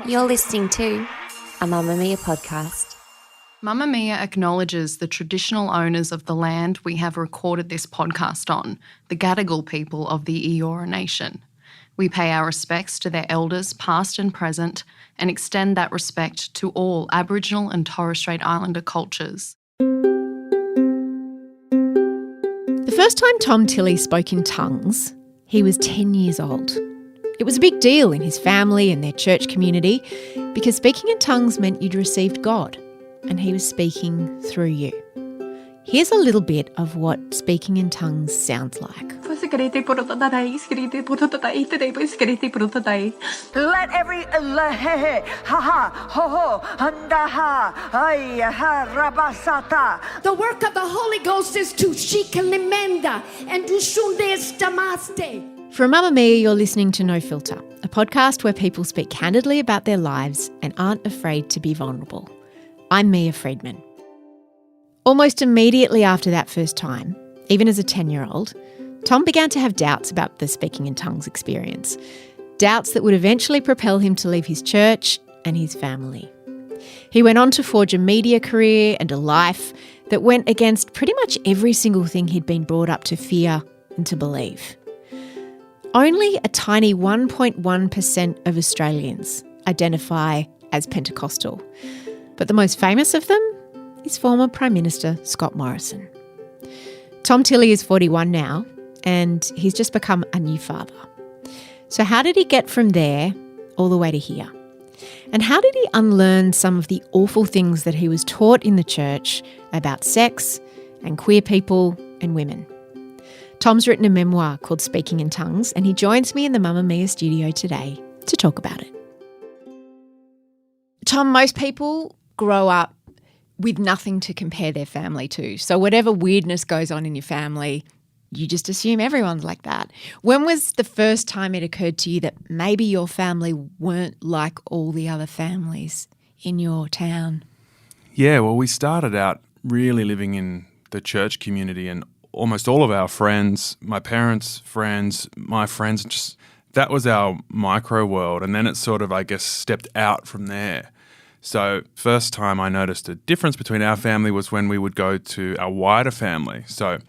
You're listening to a Mamamia podcast. Mamamia acknowledges the traditional owners of the land we have recorded this podcast on, the Gadigal people of the Eora Nation. We pay our respects to their elders, past and present, and extend that respect to all Aboriginal and Torres Strait Islander cultures. The first time Tom Tilley spoke in tongues, he was 10 years old. It was a big deal in his family and their church community because speaking in tongues meant you'd received God, and he was speaking through you. Here's a little bit of what speaking in tongues sounds like. Let every the work of the Holy Ghost is to shikalimenda and to shundestamaste. From Mamamia, you're listening to No Filter, a podcast where people speak candidly about their lives and aren't afraid to be vulnerable. I'm Mia Friedman. Almost immediately after that first time, even as a 10-year-old, Tom began to have doubts about the speaking in tongues experience. Doubts that would eventually propel him to leave his church and his family. He went on to forge a media career and a life that went against pretty much every single thing he'd been brought up to fear and to believe. Only a tiny 1.1% of Australians identify as Pentecostal. But the most famous of them is former Prime Minister Scott Morrison. Tom Tilley is 41 now, and he's just become a new father. So how did he get from there all the way to here? And how did he unlearn some of the awful things that he was taught in the church about sex and queer people and women? Tom's written a memoir called Speaking in Tongues, and he joins me in the Mamamia studio today to talk about it. Tom, most people grow up with nothing to compare their family to. So whatever weirdness goes on in your family, you just assume everyone's like that. When was the first time it occurred to you that maybe your family weren't like all the other families in your town? Yeah, well, we started out really living in the church community, and almost all of our friends, my parents' friends, my friends, just that was our micro world. And then it sort of, I guess, stepped out from there. So first time I noticed a difference between our family was when we would go to our wider family. So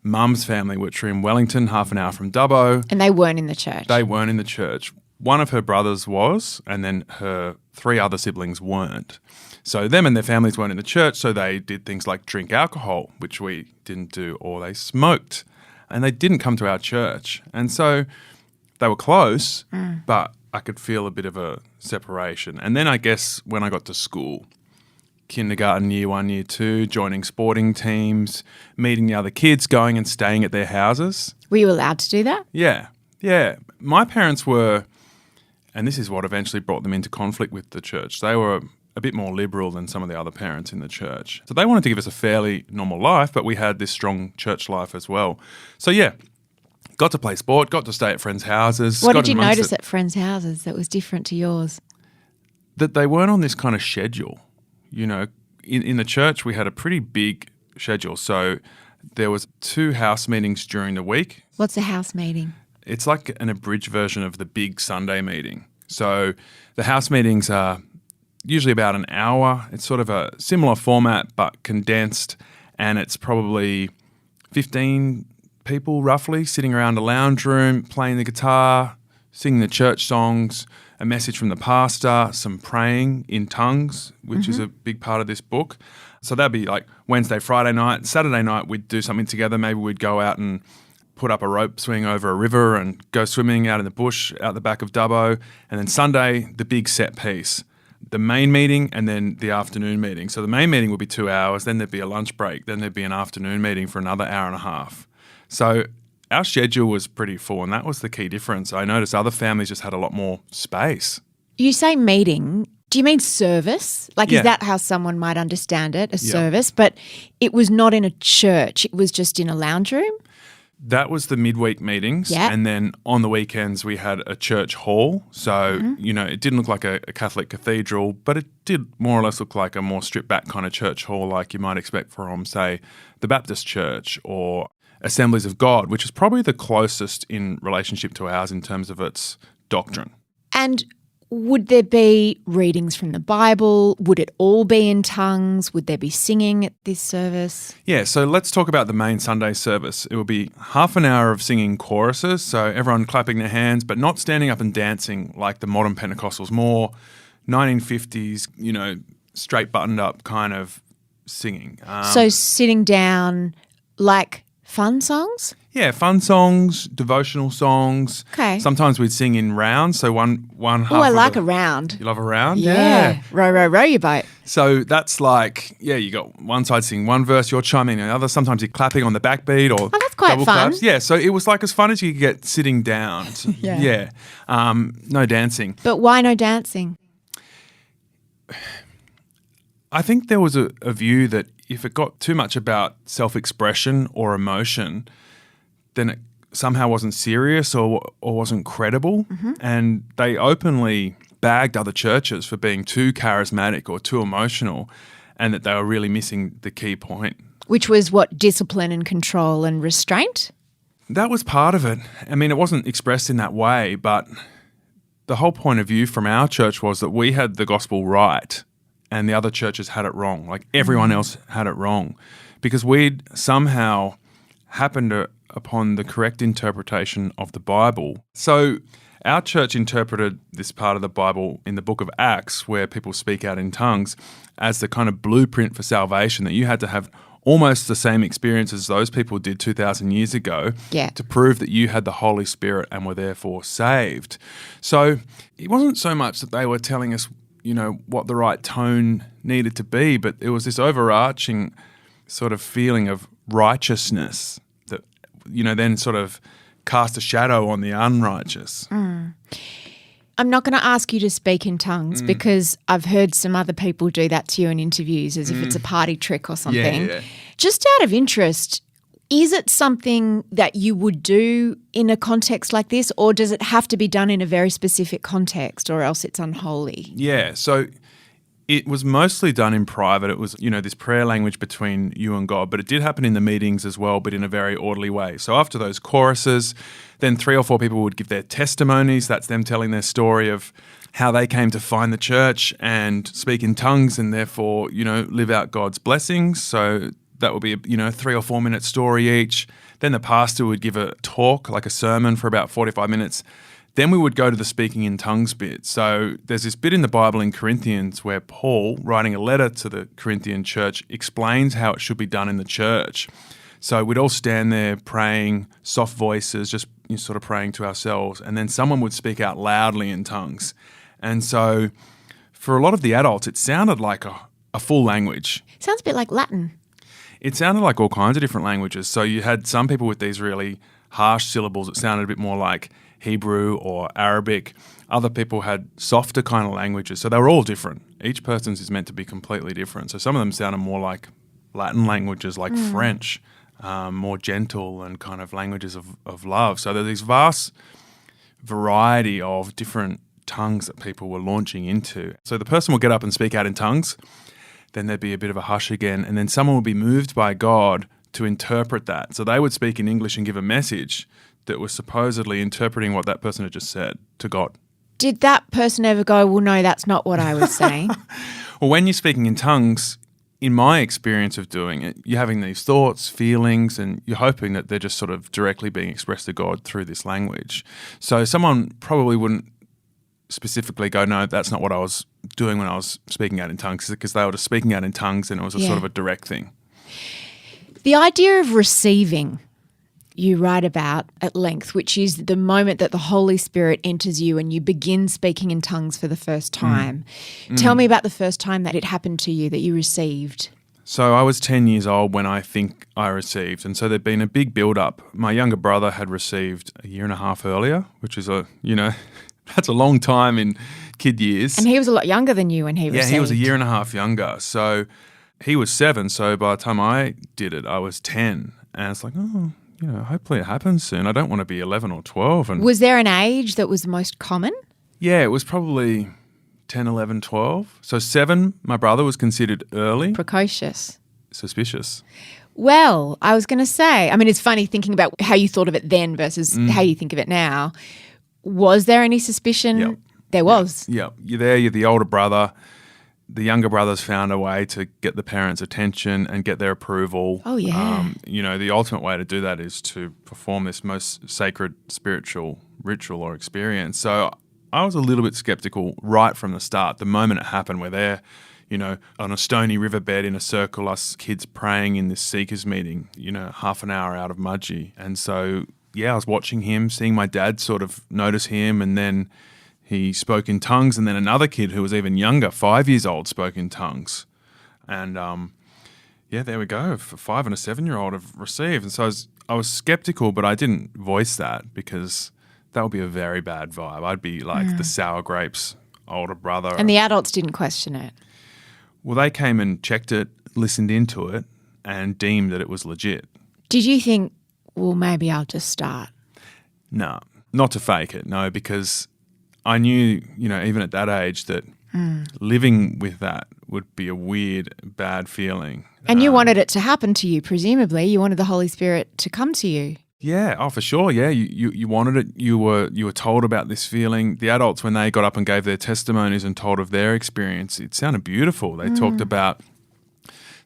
Mum's family, which were in Wellington, half an hour from Dubbo. And they weren't in the church? They weren't in the church. One of her brothers was, and then her 3 other siblings weren't. So them and their families weren't in the church, so they did things like drink alcohol, which we didn't do, or they smoked. And they didn't come to our church. And so they were close, but I could feel a bit of a separation. And then I guess when I got to school, kindergarten, year 1, year 2, joining sporting teams, meeting the other kids, going and staying at their houses. Were you allowed to do that? Yeah. My parents were, and this is what eventually brought them into conflict with the church, they were a bit more liberal than some of the other parents in the church. So they wanted to give us a fairly normal life, but we had this strong church life as well. So yeah, got to play sport, got to stay at friends' houses. What did you notice at friends' houses that was different to yours? That they weren't on this kind of schedule. You know, in the church we had a pretty big schedule. So there was 2 house meetings during the week. What's a house meeting? It's like an abridged version of the big Sunday meeting. So the house meetings are usually about an hour. It's sort of a similar format but condensed, and it's probably 15 people roughly sitting around a lounge room, playing the guitar, singing the church songs, a message from the pastor, some praying in tongues, which is a big part of this book. So that'd be like Wednesday, Friday night. Saturday night we'd do something together. Maybe we'd go out and put up a rope swing over a river and go swimming out in the bush out the back of Dubbo. And then Sunday, the big set piece, the main meeting and then the afternoon meeting. So the main meeting would be 2 hours, then there'd be a lunch break, then there'd be an afternoon meeting for another hour and a half. So our schedule was pretty full, and that was the key difference. I noticed other families just had a lot more space. You say meeting. Do you mean service? Like, is that how someone might understand it, service? But it was not in a church. It was just in a lounge room? That was the midweek meetings. Yeah. And then on the weekends we had a church hall. So, you know, it didn't look like a Catholic cathedral, but it did more or less look like a more stripped back kind of church hall like you might expect from, say, the Baptist church or Assemblies of God, which is probably the closest in relationship to ours in terms of its doctrine. And would there be readings from the Bible? Would it all be in tongues? Would there be singing at this service? Yeah, so let's talk about the main Sunday service. It will be half an hour of singing choruses, so everyone clapping their hands, but not standing up and dancing like the modern Pentecostals, more 1950s, straight buttoned up kind of singing. So sitting down like fun songs? Yeah, fun songs, devotional songs. Okay. Sometimes we'd sing in rounds, so one half. Oh, I like a round. You love a round? Yeah. Row, row, row your boat. So that's like, you got one side singing one verse, you're chiming in the other. Sometimes you're clapping on the backbeat or that's quite double fun. claps. Yeah, so it was like as fun as you could get sitting down. Yeah. No dancing. But why no dancing? I think there was a view that if it got too much about self-expression or emotion, then it somehow wasn't serious or wasn't credible. Mm-hmm. And they openly bagged other churches for being too charismatic or too emotional, and that they were really missing the key point. Which was what? Discipline and control and restraint? That was part of it. I mean, it wasn't expressed in that way, but the whole point of view from our church was that we had the gospel right and the other churches had it wrong. Like everyone else had it wrong because we'd somehow happened upon the correct interpretation of the Bible. So our church interpreted this part of the Bible in the book of Acts where people speak out in tongues as the kind of blueprint for salvation, that you had to have almost the same experience as those people did 2,000 years ago to prove that you had the Holy Spirit and were therefore saved. So it wasn't so much that they were telling us, what the right tone needed to be, but it was this overarching sort of feeling of righteousness that, then sort of cast a shadow on the unrighteous. Mm. I'm not going to ask you to speak in tongues because I've heard some other people do that to you in interviews as if it's a party trick or something. Yeah. Just out of interest, is it something that you would do in a context like this, or does it have to be done in a very specific context or else it's unholy? Yeah, so it was mostly done in private. It was, this prayer language between you and God, but it did happen in the meetings as well, but in a very orderly way. So after those choruses, then 3 or 4 people would give their testimonies. That's them telling their story of how they came to find the church and speak in tongues and therefore, live out God's blessings. So that would be a 3 or 4 minute story each. Then the pastor would give a talk, like a sermon for about 45 minutes. Then we would go to the speaking in tongues bit. So there's this bit in the Bible in Corinthians where Paul, writing a letter to the Corinthian church, explains how it should be done in the church. So we'd all stand there praying, soft voices, just sort of praying to ourselves, and then someone would speak out loudly in tongues. And so for a lot of the adults, it sounded like a full language. Sounds a bit like Latin. It sounded like all kinds of different languages. So you had some people with these really harsh syllables that sounded a bit more like Hebrew or Arabic. Other people had softer kind of languages. So they were all different. Each person's is meant to be completely different. So some of them sounded more like Latin languages, like French, more gentle and kind of languages of love. So there's this vast variety of different tongues that people were launching into. So the person will get up and speak out in tongues. Then there'd be a bit of a hush again, and then someone would be moved by God to interpret that. So they would speak in English and give a message that was supposedly interpreting what that person had just said to God. Did that person ever go, well, no, that's not what I was saying? Well, when you're speaking in tongues, in my experience of doing it, you're having these thoughts, feelings, and you're hoping that they're just sort of directly being expressed to God through this language. So someone probably wouldn't specifically go, no, that's not what I was doing when I was speaking out in tongues, because they were just speaking out in tongues and it was a sort of a direct thing. The idea of receiving, you write about at length, which is the moment that the Holy Spirit enters you and you begin speaking in tongues for the first time. Tell me about the first time that it happened to you, that you received. So I was 10 years old when I think I received, and so there'd been a big build-up. My younger brother had received a year and a half earlier, which is that's a long time in kid years. And he was a lot younger than you when he received. Yeah, he was a year and a half younger. So he was 7, so by the time I did it, I was 10. And it's like, hopefully it happens soon. I don't want to be 11 or 12. And was there an age that was the most common? Yeah, it was probably 10, 11, 12. So 7, my brother, was considered early. Precocious. Suspicious. Well, I was going to say, I mean, it's funny thinking about how you thought of it then versus how you think of it now. Was there any suspicion There was. Yeah, you're there, you're the older brother. The younger brothers found a way to get the parents' attention and get their approval. Oh, yeah. The ultimate way to do that is to perform this most sacred spiritual ritual or experience. So I was a little bit skeptical right from the start. The moment it happened, we're there, on a stony riverbed in a circle, us kids praying in this seekers meeting, half an hour out of Mudgee. And so, I was watching him, seeing my dad sort of notice him, and then he spoke in tongues, and then another kid who was even younger, 5 years old, spoke in tongues. And, there we go. A 5 and a 7-year-old have received. And so I was skeptical, but I didn't voice that because that would be a very bad vibe. I'd be like the sour grapes older brother. And the adults didn't question it. Well, they came and checked it, listened into it, and deemed that it was legit. Did you think, well, maybe I'll just start? No, not to fake it, no, because I knew, even at that age that living with that would be a weird, bad feeling. And you wanted it to happen to you, presumably. You wanted the Holy Spirit to come to you. Yeah, oh, for sure, yeah. You wanted it. You were told about this feeling. The adults, when they got up and gave their testimonies and told of their experience, it sounded beautiful. They talked about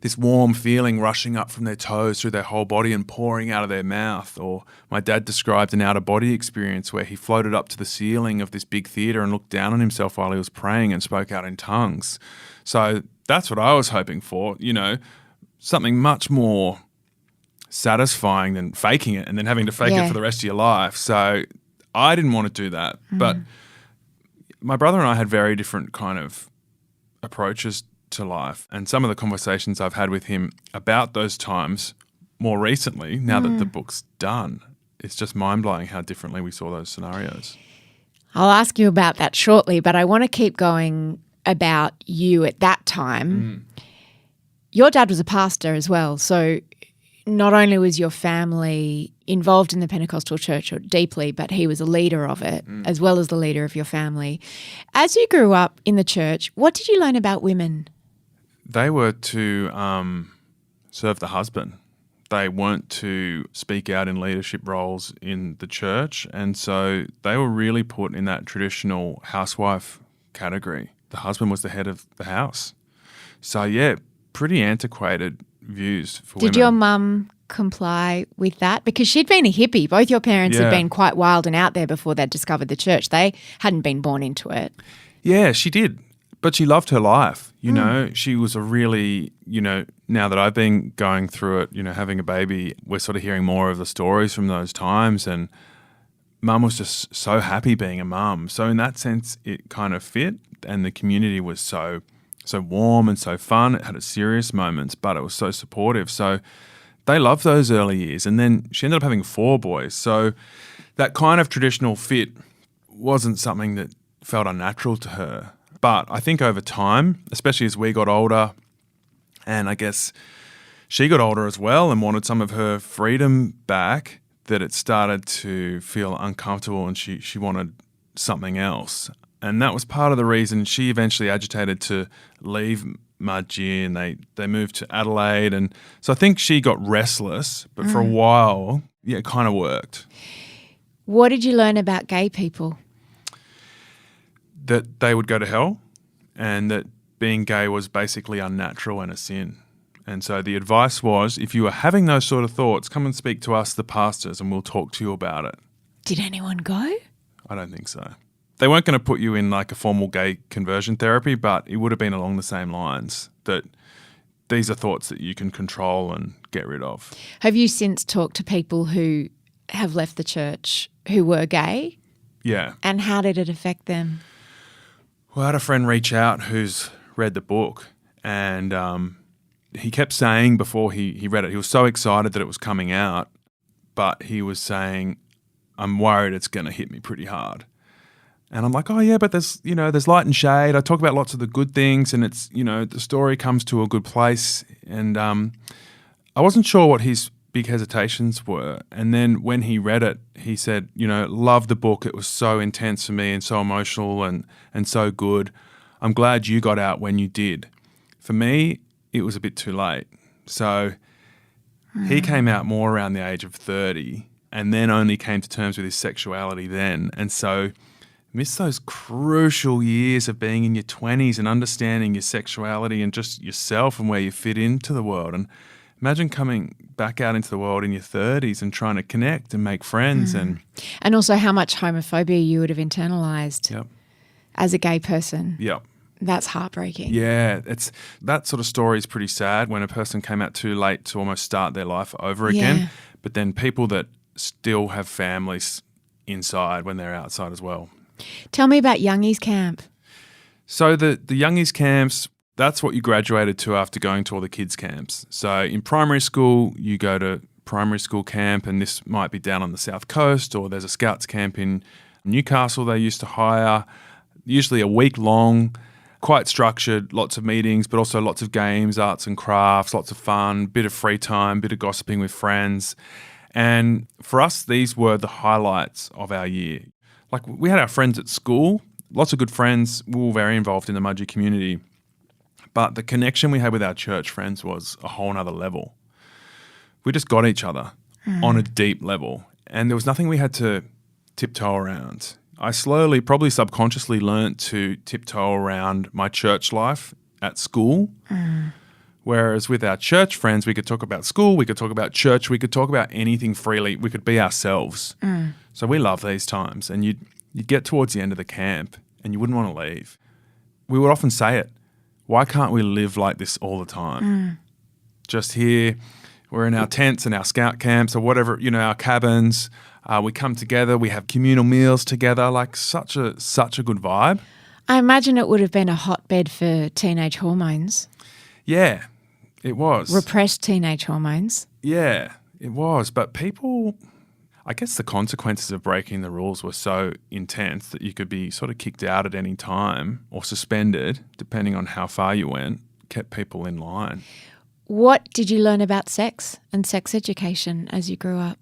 this warm feeling rushing up from their toes through their whole body and pouring out of their mouth. Or my dad described an out-of-body experience where he floated up to the ceiling of this big theatre and looked down on himself while he was praying and spoke out in tongues. So that's what I was hoping for, something much more satisfying than faking it and then having to fake it for the rest of your life. So I didn't want to do that. But my brother and I had very different kind of approaches to life. And some of the conversations I've had with him about those times more recently, now that the book's done, it's just mind-blowing how differently we saw those scenarios. I'll ask you about that shortly, but I want to keep going about you at that time. Your dad was a pastor as well, so not only was your family involved in the Pentecostal church deeply, but he was a leader of it as well as the leader of your family. As you grew up in the church, what did you learn about women? They were to serve the husband. They weren't to speak out in leadership roles in the church, and so they were really put in that traditional housewife category. The husband was the head of the house. So, pretty antiquated views for women. Did your mum comply with that? Because she'd been a hippie. Both your parents had been quite wild and out there before they'd discovered the church. They hadn't been born into it. Yeah, she did. But she loved her life, She was a really, now that I've been going through it, having a baby, we're sort of hearing more of the stories from those times, and Mum was just so happy being a mum. So in that sense, it kind of fit, and the community was so warm and so fun. It had its serious moments, but it was so supportive. So they loved those early years. And then she ended up having 4 boys. So that kind of traditional fit wasn't something that felt unnatural to her. But I think over time, especially as we got older, and I guess she got older as well and wanted some of her freedom back, that it started to feel uncomfortable and she wanted something else. And that was part of the reason she eventually agitated to leave Mudgee, and they moved to Adelaide. And so I think she got restless, but for a while, it kind of worked. What did you learn about gay people? That they would go to hell, and that being gay was basically unnatural and a sin. And so the advice was, if you are having those sort of thoughts, come and speak to us, the pastors, and we'll talk to you about it. Did anyone go? I don't think so. They weren't going to put you in like a formal gay conversion therapy, but it would have been along the same lines, that these are thoughts that you can control and get rid of. Have you since talked to people who have left the church who were gay? Yeah. And how did it affect them? Well, I had a friend reach out who's read the book, and he kept saying before he read it, he was so excited that it was coming out, but he was saying, I'm worried it's going to hit me pretty hard. And I'm like, oh yeah, but there's light and shade. I talk about lots of the good things, and it's, the story comes to a good place. And I wasn't sure what his big hesitations were. And then when he read it, he said, love the book. It was so intense for me and so emotional and so good. I'm glad you got out when you did. For me, it was a bit too late. So he came out more around the age of 30 and then only came to terms with his sexuality then. And so miss those crucial years of being in your 20s and understanding your sexuality and just yourself and where you fit into the world. And imagine coming back out into the world in your 30s and trying to connect and make friends. And also how much homophobia you would have internalized as a gay person. Yep. That's heartbreaking. Yeah, that sort of story is pretty sad when a person came out too late to almost start their life over again. Yeah. But then people that still have families inside when they're outside as well. Tell me about Youngies Camp. So the Youngies camps, that's what you graduated to after going to all the kids camps. So in primary school, you go to primary school camp, and this might be down on the south coast, or there's a scouts camp in Newcastle they used to hire, usually a week long, quite structured, lots of meetings, but also lots of games, arts and crafts, lots of fun, bit of free time, bit of gossiping with friends. And for us, these were the highlights of our year. Like, we had our friends at school, lots of good friends. We were very involved in the Mudgee community. But the connection we had with our church friends was a whole nother level. We just got each other on a deep level. And there was nothing we had to tiptoe around. I slowly, probably subconsciously, learnt to tiptoe around my church life at school. Whereas with our church friends, we could talk about school, we could talk about church, we could talk about anything freely. We could be ourselves. So we love these times. And you'd get towards the end of the camp and you wouldn't want to leave. We would often say it. Why can't we live like this all the time? Just here, we're in our tents and our scout camps or whatever, our cabins. We come together, we have communal meals together, like such a good vibe. I imagine it would have been a hotbed for teenage hormones. Yeah, it was. Repressed teenage hormones. Yeah, it was. But people, I guess the consequences of breaking the rules were so intense that you could be sort of kicked out at any time or suspended, depending on how far you went, kept people in line. What did you learn about sex and sex education as you grew up?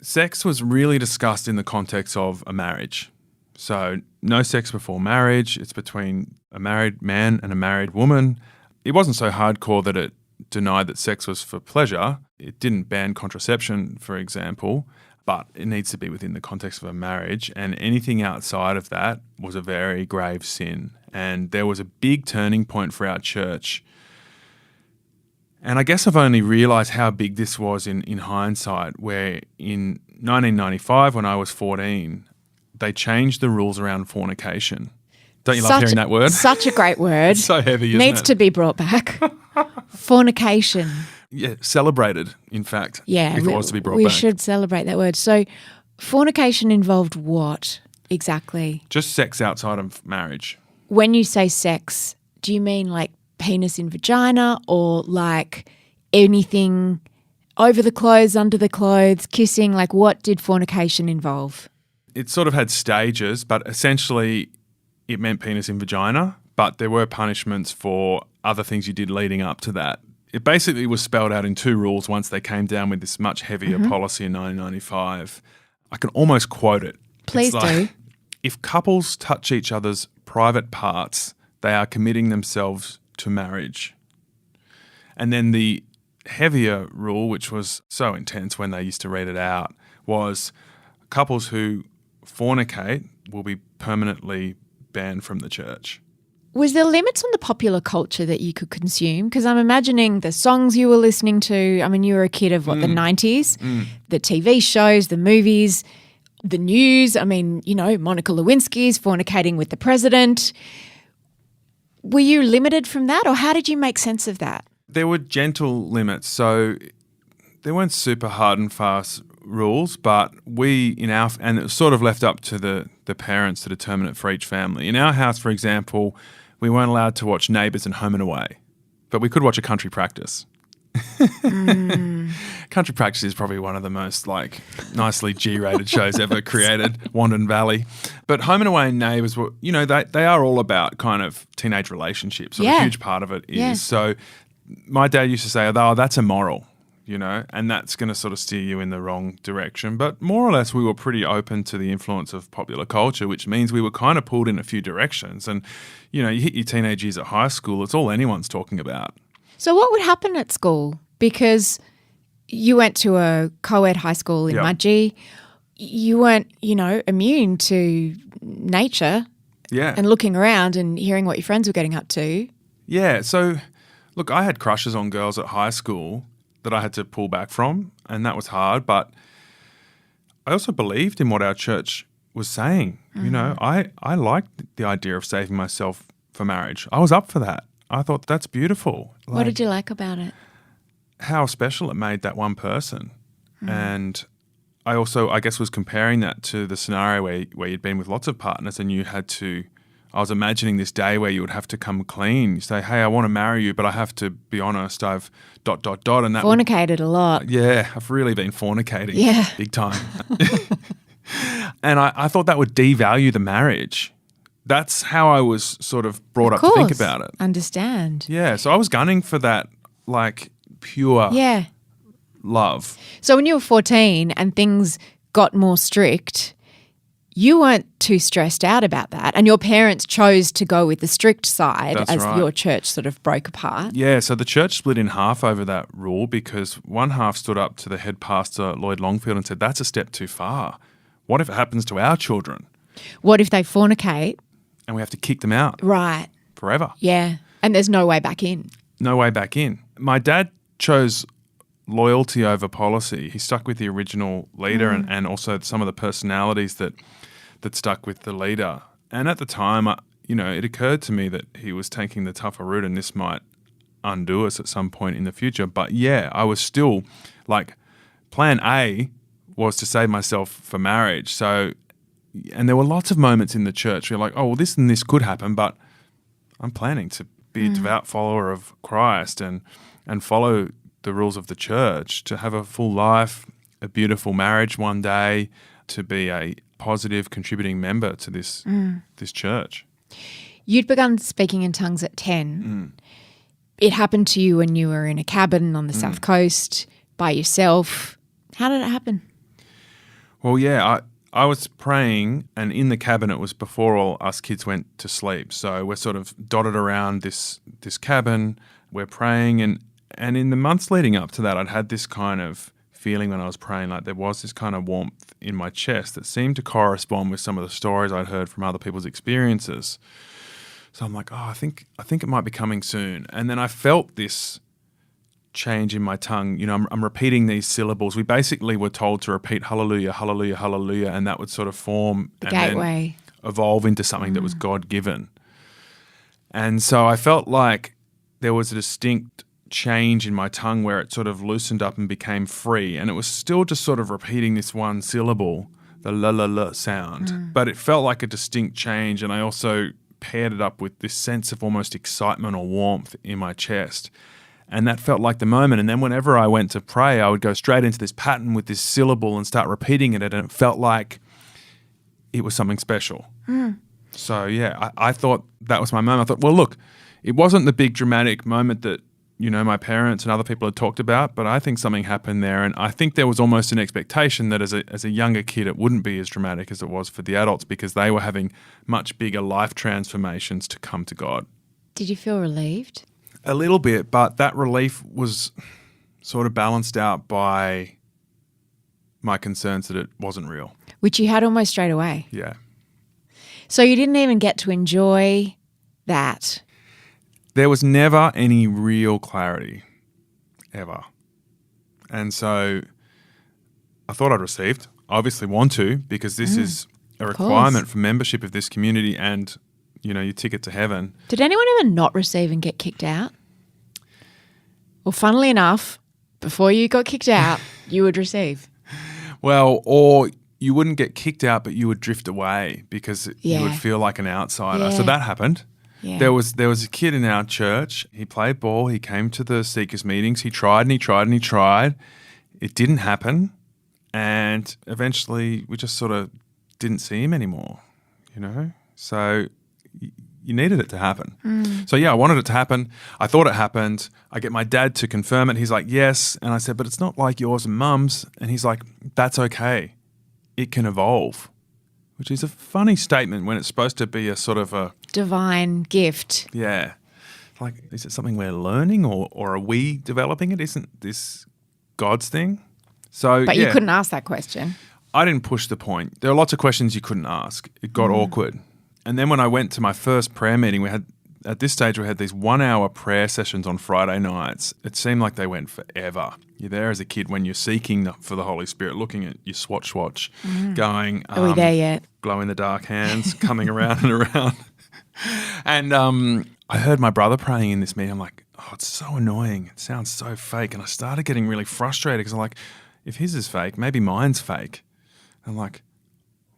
Sex was really discussed in the context of a marriage. So no sex before marriage. It's between a married man and a married woman. It wasn't so hardcore that it denied that sex was for pleasure. It didn't ban contraception, for example, but it needs to be within the context of a marriage. And anything outside of that was a very grave sin. And there was a big turning point for our church. And I guess I've only realised how big this was in hindsight, where in 1995, when I was 14, they changed the rules around fornication. Don't you love hearing that word? Such a great word. It's so heavy, isn't Needs it? to be brought back. Fornication. Yeah, celebrated, in fact, Yeah. if it was to be brought we back. should celebrate that word. So fornication involved what exactly? Just sex outside of marriage. When you say sex, do you mean like penis in vagina or like anything over the clothes, under the clothes, kissing? Like, what did fornication involve? It sort of had stages, but essentially it meant penis in vagina, but there were punishments for other things you did leading up to that. It basically was spelled out in 2 rules once they came down with this much heavier policy in 1995. I can almost quote it. Please do. If couples touch each other's private parts, they are committing themselves to marriage. And then the heavier rule, which was so intense when they used to read it out, was couples who fornicate will be permanently banned from the church. Was there limits on the popular culture that you could consume? Because I'm imagining the songs you were listening to. I mean, you were a kid of the 90s, the TV shows, the movies, the news. I mean, Monica Lewinsky's fornicating with the president. Were you limited from that, or how did you make sense of that? There were gentle limits. So there weren't super hard and fast rules, but and it was sort of left up to the parents to determine it for each family. In our house, for example, we weren't allowed to watch Neighbours and Home and Away, but we could watch a country practice. Country Practice is probably one of the most nicely G-rated shows ever created, Wandon Valley. But Home and Away and Neighbours were, they are all about kind of teenage relationships. So a huge part of it is. Yeah. So my dad used to say, oh, that's immoral, and that's going to sort of steer you in the wrong direction. But more or less, we were pretty open to the influence of popular culture, which means we were kind of pulled in a few directions. And, you hit your teenage years at high school, it's all anyone's talking about. So what would happen at school? Because you went to a co-ed high school in Mudgee. you weren't, immune to nature Yeah. and looking around and hearing what your friends were getting up to. Yeah. So, look, I had crushes on girls at high school that I had to pull back from, and that was hard. But I also believed in what our church was saying. I liked the idea of saving myself for marriage. I was up for that. I thought that's beautiful. What did you like about it? How special it made that one person. And I also, I guess, was comparing that to the scenario where you'd been with lots of partners and I was imagining this day where you would have to come clean. You say, hey, I want to marry you, but I have to be honest, I've ... And that Fornicated a lot. Yeah, I've really been fornicating. Yeah. Big time. And I thought that would devalue the marriage. That's how I was sort of brought up to think about it. Understand. Yeah, so I was gunning for that, like, pure love. So when you were 14 and things got more strict, you weren't too stressed out about that, and your parents chose to go with the strict side. That's as right. Your church sort of broke apart. Yeah, so the church split in half over that rule because one half stood up to the head pastor, Lloyd Longfield, and said, that's a step too far. What if it happens to our children? What if they fornicate? And we have to kick them out Right. forever. Yeah. And there's no way back in. No way back in. My dad chose loyalty over policy. He stuck with the original leader and also some of the personalities that stuck with the leader. And at the time, it occurred to me that he was taking the tougher route and this might undo us at some point in the future. But yeah, I was still like, plan A was to save myself for marriage. So, and there were lots of moments in the church where you're like, oh, well, this and this could happen, but I'm planning to be a devout follower of Christ and follow the rules of the church, to have a full life, a beautiful marriage one day, to be a positive contributing member to this church. You'd begun speaking in tongues at 10. It happened to you when you were in a cabin on the South Coast by yourself. How did it happen? Well, yeah, I was praying, and in the cabin it was before all us kids went to sleep. So we're sort of dotted around this cabin, we're praying, and in the months leading up to that, I'd had this kind of feeling when I was praying, like there was this kind of warmth in my chest that seemed to correspond with some of the stories I'd heard from other people's experiences. So I'm like, oh, I think it might be coming soon. And then I felt this change in my tongue. I'm repeating these syllables. We basically were told to repeat hallelujah, hallelujah, hallelujah, and that would sort of form The and gateway. then evolve into something that was God-given. And so I felt like there was a distinct change in my tongue where it sort of loosened up and became free, and it was still just sort of repeating this one syllable, the la la la sound, but it felt like a distinct change, and I also paired it up with this sense of almost excitement or warmth in my chest, and that felt like the moment. And then whenever I went to pray, I would go straight into this pattern with this syllable and start repeating it, and it felt like it was something special. So yeah, I thought that was my moment. I thought, well, look, it wasn't the big dramatic moment that my parents and other people had talked about, but I think something happened there, and I think there was almost an expectation that as a younger kid it wouldn't be as dramatic as it was for the adults because they were having much bigger life transformations to come to God. Did you feel relieved? A little bit, but that relief was sort of balanced out by my concerns that it wasn't real. Which you had almost straight away. Yeah. So you didn't even get to enjoy that. There was never any real clarity, ever. And so I thought I'd received. I obviously want to, because this is a requirement for membership of this community and, your ticket to heaven. Did anyone ever not receive and get kicked out? Well, funnily enough, before you got kicked out, you would receive. Well, or you wouldn't get kicked out, but you would drift away because you would Yeah. feel like an outsider. Yeah. So that happened. Yeah. There was a kid in our church. He played ball. He came to the Seekers meetings. He tried and he tried and he tried. It didn't happen. And eventually we just sort of didn't see him anymore, So you needed it to happen. So yeah, I wanted it to happen. I thought it happened. I get my dad to confirm it. He's like, yes. And I said, but it's not like yours and mum's. And he's like, that's okay. It can evolve. Which is a funny statement when it's supposed to be a sort of a Divine gift. yeah. Like, is it something we're learning or are we developing it? Isn't this God's thing? So But yeah, you couldn't ask that question. I didn't push the point. There were lots of questions you couldn't ask. It got awkward. And then when I went to my first prayer meeting, at this stage we had these 1 hour prayer sessions on Friday nights. It seemed like they went forever. You're there as a kid when you're seeking for the Holy Spirit, looking at your swatch, going, Are we there yet? glow in the dark hands, coming around and around. And I heard my brother praying in this meeting. I'm like, oh, it's so annoying. It sounds so fake. And I started getting really frustrated because I'm like, if his is fake, maybe mine's fake. And I'm like,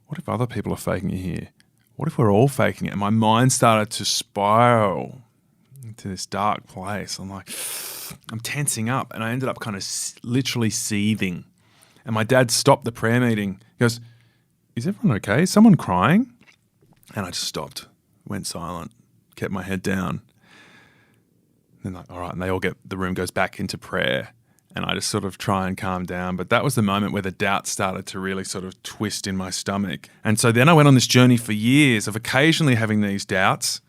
what if other people are faking it here? What if we're all faking it? And my mind started to spiral into this dark place. I'm like, I'm tensing up. And I ended up kind of literally seething. And my dad stopped the prayer meeting. He goes, is everyone okay? Is someone crying? And I just stopped, went silent, kept my head down. And like, all right. And the room goes back into prayer. And I just sort of try and calm down. But that was the moment where the doubt started to really sort of twist in my stomach. And so then I went on this journey for years of occasionally having these doubts,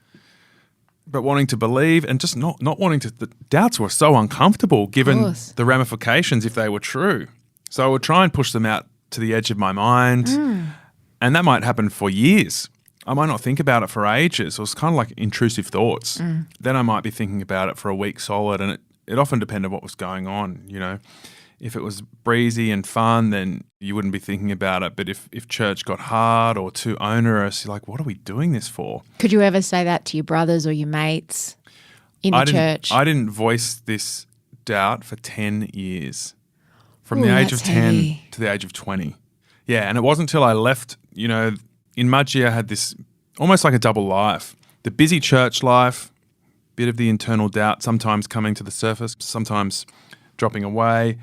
but wanting to believe and just not wanting to. The doubts were so uncomfortable given the ramifications if they were true. So I would try and push them out to the edge of my mind. And that might happen for years. I might not think about it for ages. It was kind of like intrusive thoughts. Then I might be thinking about it for a week solid, and it often depended what was going on, you know. If it was breezy and fun, then you wouldn't be thinking about it. But if church got hard or too onerous, you're like, what are we doing this for? Could you ever say that to your brothers or your mates in the church? I didn't voice this doubt for 10 years. From the age of 10 to the age of 20. Yeah, and it wasn't until I left, you know, in Mudgee I had this almost like a double life. The busy church life, bit of the internal doubt, sometimes coming to the surface, sometimes dropping away.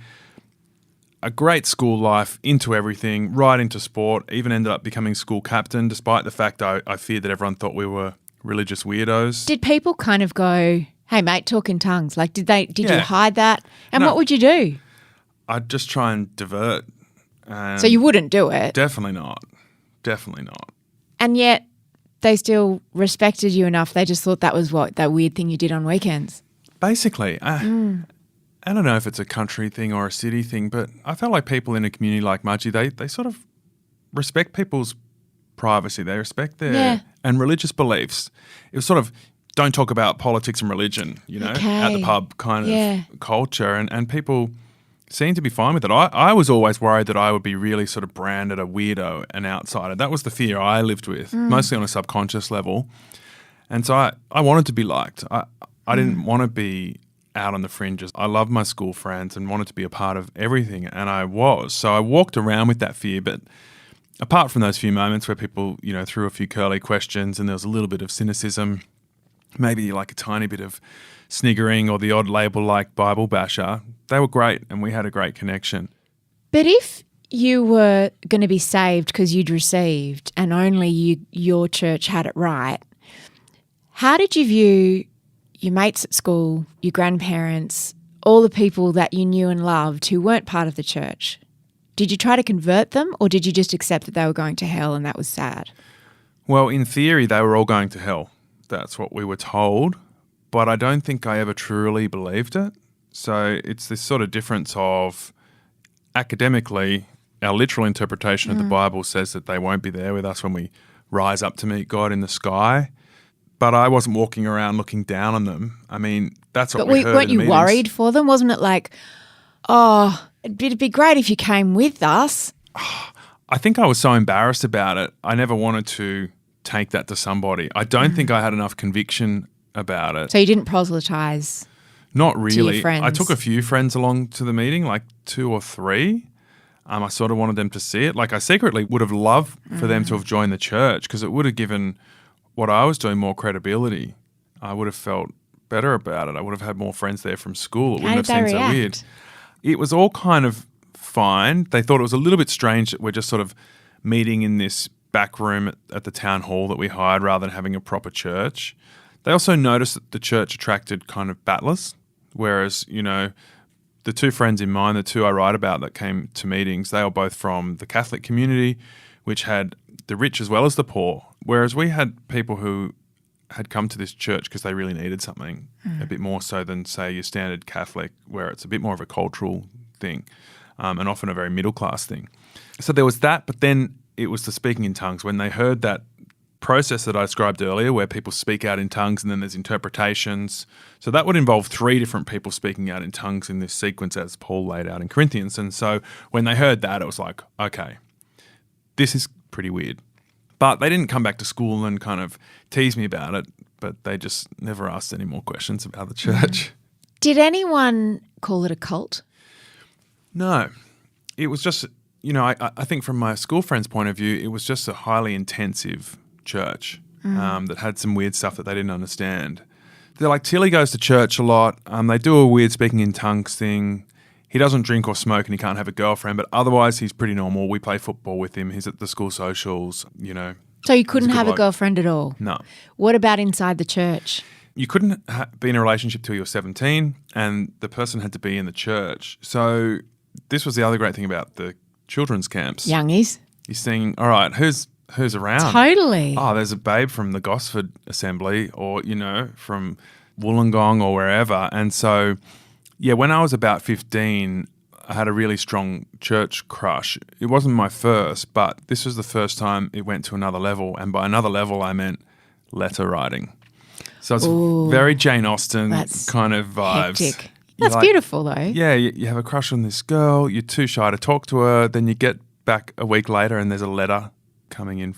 A great school life, into everything, right into sport, even ended up becoming school captain, despite the fact I feared that everyone thought we were religious weirdos. Did people kind of go, hey mate, talk in tongues? Like did you hide that? And what would you do? I'd just try and divert. So you wouldn't do it? Definitely not. Definitely not. And yet they still respected you enough. They just thought that was that weird thing you did on weekends. Basically. I don't know if it's a country thing or a city thing, but I felt like people in a community like Mudgee, they sort of respect people's privacy. They respect their and religious beliefs. It was sort of don't talk about politics and religion, you know, at the pub kind of culture. And people seemed to be fine with it. I was always worried that I would be really sort of branded a weirdo, an outsider. That was the fear I lived with, mostly on a subconscious level. And so I wanted to be liked. I didn't want to be out on the fringes. I loved my school friends and wanted to be a part of everything, and I was. So I walked around with that fear, but apart from those few moments where people, you know, threw a few curly questions and there was a little bit of cynicism, maybe like a tiny bit of sniggering or the odd label like Bible basher, they were great and we had a great connection. But if you were going to be saved because you'd received and only your church had it right, how did you view your mates at school, your grandparents, all the people that you knew and loved who weren't part of the church? Did you try to convert them or did you just accept that they were going to hell and that was sad? Well, in theory, they were all going to hell. That's what we were told. But I don't think I ever truly believed it. So it's this sort of difference of academically, our literal interpretation of the Bible says that they won't be there with us when we rise up to meet God in the sky. But I wasn't walking around looking down on them. I mean, that's what we heard in the meetings. Weren't you worried for them? Wasn't it like, oh, it'd be great if you came with us? I think I was so embarrassed about it. I never wanted to take that to somebody. I don't think I had enough conviction about it. So you didn't proselytise? Not really. To your friends? I took a few friends along to the meeting, like 2 or 3. I sort of wanted them to see it. Like I secretly would have loved for them to have joined the church because it would have given what I was doing more credibility. I would have felt better about it. I would have had more friends there from school. It wouldn't have seemed so weird. It was all kind of fine. They thought it was a little bit strange that we're just sort of meeting in this back room at the town hall that we hired rather than having a proper church. They also noticed that the church attracted kind of battlers, whereas, you know, the 2 friends in mine, the 2 I write about that came to meetings, they were both from the Catholic community, which had the rich as well as the poor, whereas we had people who had come to this church because they really needed something, a bit more so than, say, your standard Catholic, where it's a bit more of a cultural thing. and often a very middle-class thing. So there was that, but then it was the speaking in tongues. When they heard that process that I described earlier where people speak out in tongues and then there's interpretations. So that would involve 3 different people speaking out in tongues in this sequence as Paul laid out in Corinthians. And so when they heard that, it was like, okay, this is pretty weird. But they didn't come back to school and kind of tease me about it, but they just never asked any more questions about the church. Did anyone call it a cult? No. It was just, I think from my school friends' point of view, it was just a highly intensive church that had some weird stuff that they didn't understand. They're like, Tilley goes to church a lot. They do a weird speaking in tongues thing. He doesn't drink or smoke and he can't have a girlfriend, but otherwise he's pretty normal. We play football with him. He's at the school socials, So you couldn't have a girlfriend at all? No. What about inside the church? You couldn't be in a relationship till you were 17 and the person had to be in the church. So this was the other great thing about the children's camps. Youngies. You're saying, all right, who's around? Totally. Oh, there's a babe from the Gosford Assembly or, from Wollongong or wherever. And so, yeah, when I was about 15, I had a really strong church crush. It wasn't my first, but this was the first time it went to another level. And by another level, I meant letter writing. So it's very Jane Austen kind of vibes. Hectic. That's beautiful, though. Yeah, you have a crush on this girl. You're too shy to talk to her. Then you get back a week later and there's a letter coming in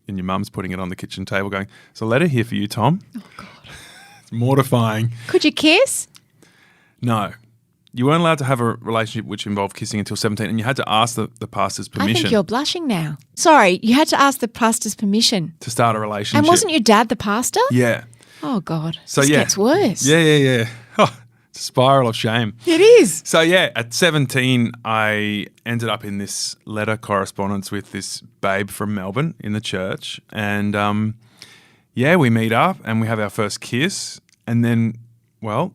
and your mum's putting it on the kitchen table going, there's a letter here for you, Tom. Oh, God. It's mortifying. Could you kiss? No. You weren't allowed to have a relationship which involved kissing until 17 and you had to ask the pastor's permission. I think you're blushing now. Sorry, you had to ask the pastor's permission. To start a relationship. And wasn't your dad the pastor? Yeah. Oh, God. So, this gets worse. Yeah. Oh, it's a spiral of shame. It is. So, yeah, at 17, I ended up in this letter correspondence with this babe from Melbourne in the church. And, we meet up and we have our first kiss. And then, well,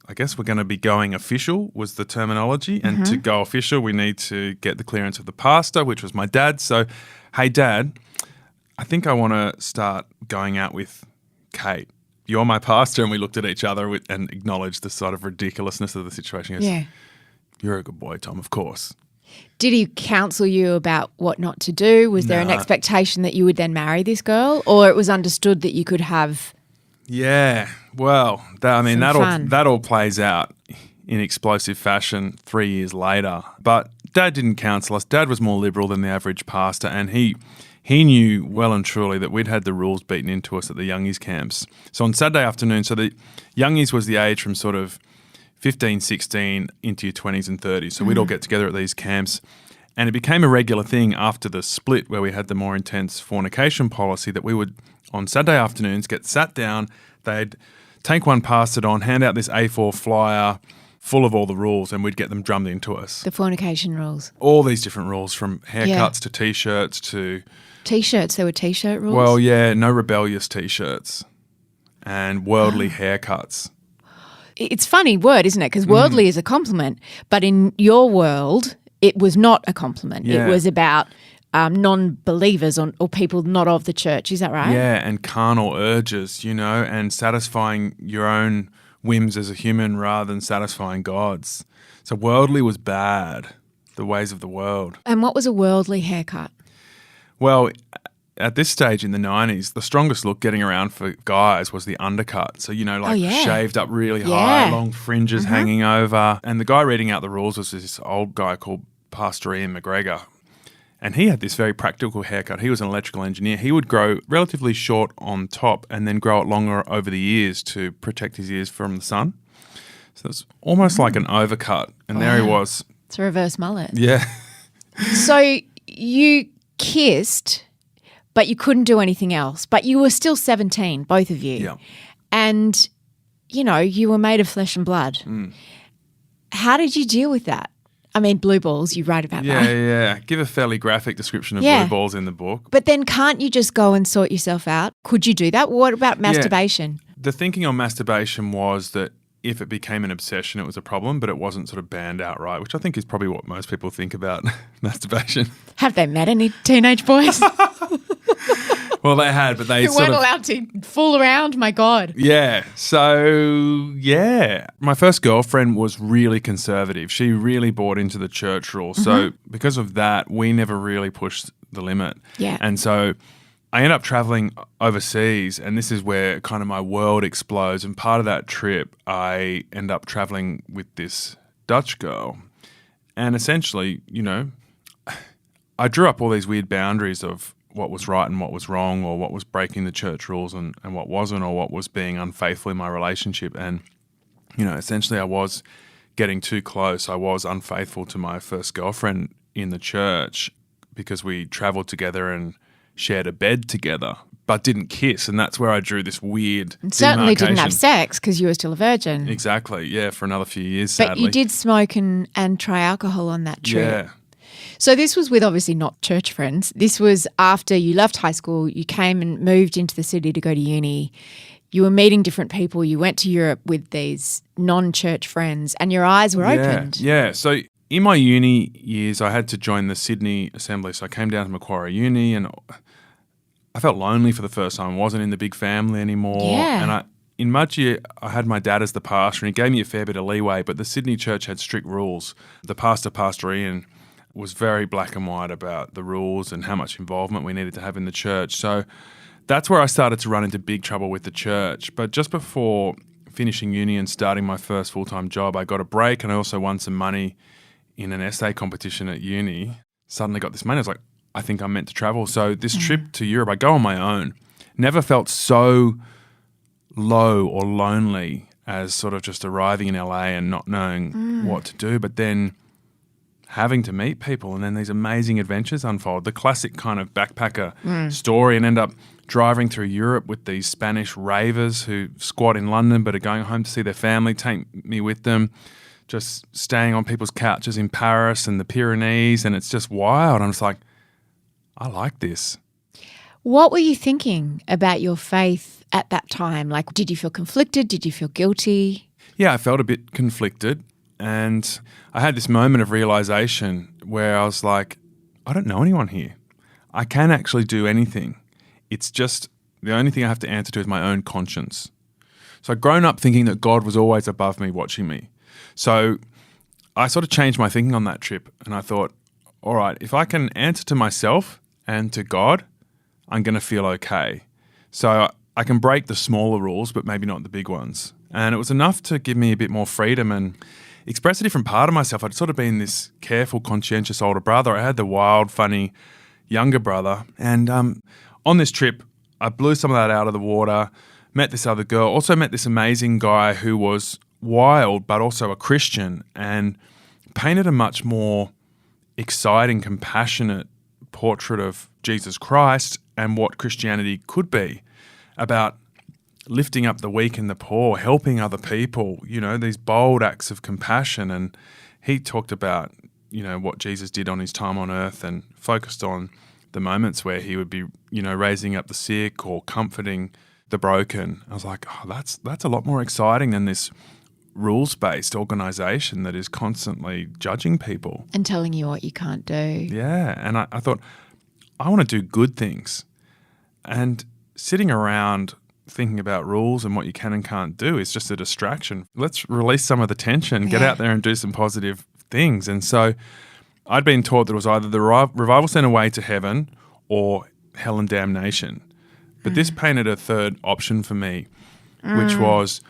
I guess we're going to be going official was the terminology. And to go official, we need to get the clearance of the pastor, which was my dad. So, hey, Dad, I think I want to start going out with Kate. You're my pastor. And we looked at each other and acknowledged the sort of ridiculousness of the situation. Yeah. You're a good boy, Tom, of course. Did he counsel you about what not to do? Was there an expectation that you would then marry this girl? Or it was understood that you could have... Yeah, well, that all plays out in explosive fashion 3 years later. But Dad didn't counsel us. Dad was more liberal than the average pastor, and he knew well and truly that we'd had the rules beaten into us at the youngies camps. So on Saturday afternoon, so the youngies was the age from sort of 15, 16 into your 20s and 30s. So we'd all get together at these camps. And it became a regular thing after the split where we had the more intense fornication policy that we would, on Saturday afternoons, get sat down. They'd take one, pass it on, hand out this A4 flyer full of all the rules, and we'd get them drummed into us. The fornication rules. All these different rules, from haircuts to T-shirts to... T-shirts, there were T-shirt rules? Well, yeah, no rebellious T-shirts and worldly haircuts. It's a funny word, isn't it? Because worldly is a compliment, but in your world, it was not a compliment. Yeah. It was about non-believers or people not of the church. Is that right? Yeah, and carnal urges, and satisfying your own whims as a human rather than satisfying God's. So worldly was bad, the ways of the world. And what was a worldly haircut? Well, at this stage in the 90s, the strongest look getting around for guys was the undercut. So, shaved up really high, long fringes hanging over. And the guy reading out the rules was this old guy called Pastor Ian McGregor. And he had this very practical haircut. He was an electrical engineer. He would grow relatively short on top and then grow it longer over the ears to protect his ears from the sun. So it's almost like an overcut. And there he was. It's a reverse mullet. Yeah. So you kissed, but you couldn't do anything else. But you were still 17, both of you. Yeah. And, you were made of flesh and blood. How did you deal with that? I mean, blue balls, you write about that. Yeah. Give a fairly graphic description of blue balls in the book. But then can't you just go and sort yourself out? Could you do that? What about masturbation? Yeah. The thinking on masturbation was that if it became an obsession, it was a problem, but it wasn't sort of banned outright, which I think is probably what most people think about masturbation. Have they met any teenage boys? Well, they had, but they Who weren't allowed to fool around, my God. Yeah. So, yeah. My first girlfriend was really conservative. She really bought into the church rules. So, because of that, we never really pushed the limit. Yeah. And so I ended up traveling overseas, and this is where kind of my world explodes. And part of that trip, I end up traveling with this Dutch girl. And essentially, you know, I drew up all these weird boundaries of what was right and what was wrong, or what was breaking the church rules and what wasn't, or what was being unfaithful in my relationship. And, you know, essentially I was getting too close. I was unfaithful to my first girlfriend in the church because we traveled together and shared a bed together, but didn't kiss. And that's where I drew this weird And certainly didn't have demarcation. sex because you were still a virgin. Exactly, yeah, for another few years, But sadly. you did smoke and try alcohol on that trip. Yeah. So this was with obviously not church friends. This was after you left high school, you came and moved into the city to go to uni. You were meeting different people. You went to Europe with these non-church friends and your eyes were opened. Yeah. So in my uni years, I had to join the Sydney Assembly. So I came down to Macquarie Uni and I felt lonely for the first time. I wasn't in the big family anymore. Yeah. And in Mudgee, I had my dad as the pastor and he gave me a fair bit of leeway, but the Sydney church had strict rules. The Pastor Ian, was very black and white about the rules and how much involvement we needed to have in the church. So that's where I started to run into big trouble with the church. But just before finishing uni and starting my first full-time job, I got a break and I also won some money in an essay competition at uni. Suddenly got this money. I was like, I think I'm meant to travel. So this trip to Europe, I go on my own. Never felt so low or lonely as sort of just arriving in LA and not knowing what to do. But then having to meet people and then these amazing adventures unfold. The classic kind of backpacker story, and end up driving through Europe with these Spanish ravers who squat in London but are going home to see their family, take me with them, just staying on people's couches in Paris and the Pyrenees, and it's just wild. I'm just like, I like this. What were you thinking about your faith at that time? Like, did you feel conflicted? Did you feel guilty? Yeah, I felt a bit conflicted. And I had this moment of realization where I was like, I don't know anyone here. I can't actually do anything. It's just the only thing I have to answer to is my own conscience. So I'd grown up thinking that God was always above me, watching me. So I sort of changed my thinking on that trip and I thought, all right, if I can answer to myself and to God, I'm going to feel okay. So I can break the smaller rules, but maybe not the big ones. And it was enough to give me a bit more freedom and express a different part of myself. I'd sort of been this careful, conscientious older brother. I had the wild, funny younger brother. And on this trip, I blew some of that out of the water, met this other girl, also met this amazing guy who was wild but also a Christian and painted a much more exciting, compassionate portrait of Jesus Christ and what Christianity could be, about lifting up the weak and the poor, helping other people, you know, these bold acts of compassion. And he talked about, you know, what Jesus did on his time on earth and focused on the moments where he would be, you know, raising up the sick or comforting the broken. I was like, oh, that's a lot more exciting than this rules-based organisation that is constantly judging people. And telling you what you can't do. Yeah. And I thought, I want to do good things. And sitting around thinking about rules and what you can and can't do is just a distraction. Let's release some of the tension, get out there and do some positive things. And so I'd been taught that it was either the revival centre way to heaven or hell and damnation. But this painted a third option for me, which was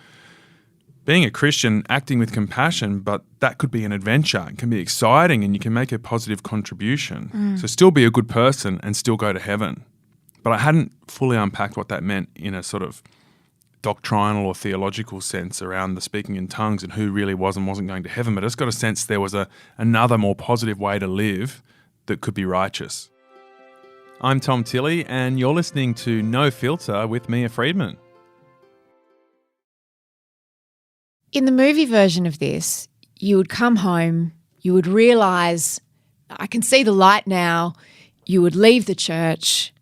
being a Christian, acting with compassion, but that could be an adventure. It can be exciting and you can make a positive contribution. So still be a good person and still go to heaven. But I hadn't fully unpacked what that meant in a sort of doctrinal or theological sense around the speaking in tongues and who really was and wasn't going to heaven. But I just got a sense there was another more positive way to live that could be righteous. I'm Tom Tilley and you're listening to No Filter with Mia Friedman. In the movie version of this, you would come home, you would realise, I can see the light now, you would leave the church.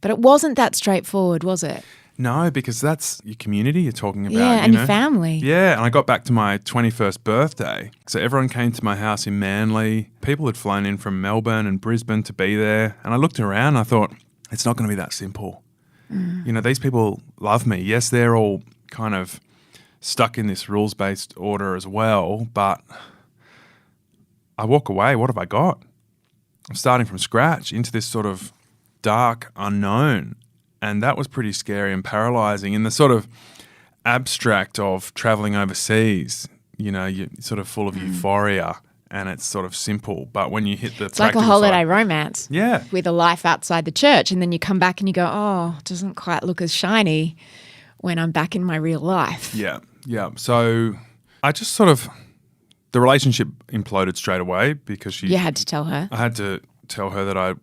But it wasn't that straightforward, was it? No, because that's your community you're talking about. Yeah, and your family. Yeah, and I got back to my 21st birthday. So everyone came to my house in Manly. People had flown in from Melbourne and Brisbane to be there. And I looked around and I thought, it's not going to be that simple. These people love me. Yes, they're all kind of stuck in this rules-based order as well, but I walk away. What have I got? I'm starting from scratch into this sort of dark unknown. And that was pretty scary and paralyzing in the sort of abstract of traveling overseas. You're sort of full of euphoria and it's sort of simple. But when you hit the It's like a holiday romance. Yeah. With a life outside the church. And then you come back and you go, oh, it doesn't quite look as shiny when I'm back in my real life. Yeah. Yeah. So I just sort of, the relationship imploded straight away because You had to tell her. I had to tell her that I,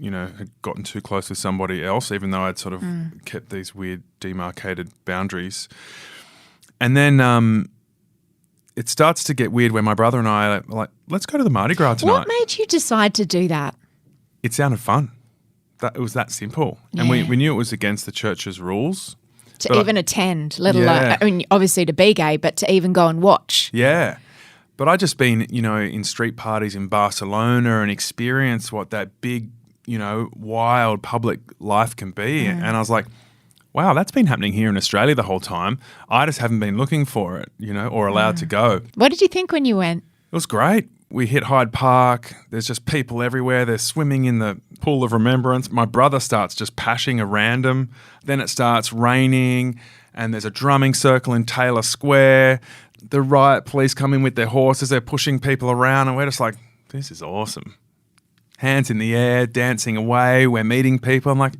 had gotten too close with somebody else, even though I'd sort of kept these weird demarcated boundaries. And then it starts to get weird when my brother and I are like, let's go to the Mardi Gras tonight. What made you decide to do that? It sounded fun. It was that simple. And we knew it was against the church's rules. To even attend, let alone, I mean, obviously to be gay, but to even go and watch. Yeah. But I'd just been, in street parties in Barcelona and experienced what that big, wild public life can be. And I was like, wow, that's been happening here in Australia the whole time. I just haven't been looking for it, or allowed to go. What did you think when you went? It was great. We hit Hyde Park. There's just people everywhere. They're swimming in the pool of remembrance. My brother starts just pashing a random. Then it starts raining and there's a drumming circle in Taylor Square. The riot police come in with their horses. They're pushing people around and we're just like, this is awesome. Hands in the air, dancing away. We're meeting people. I'm like,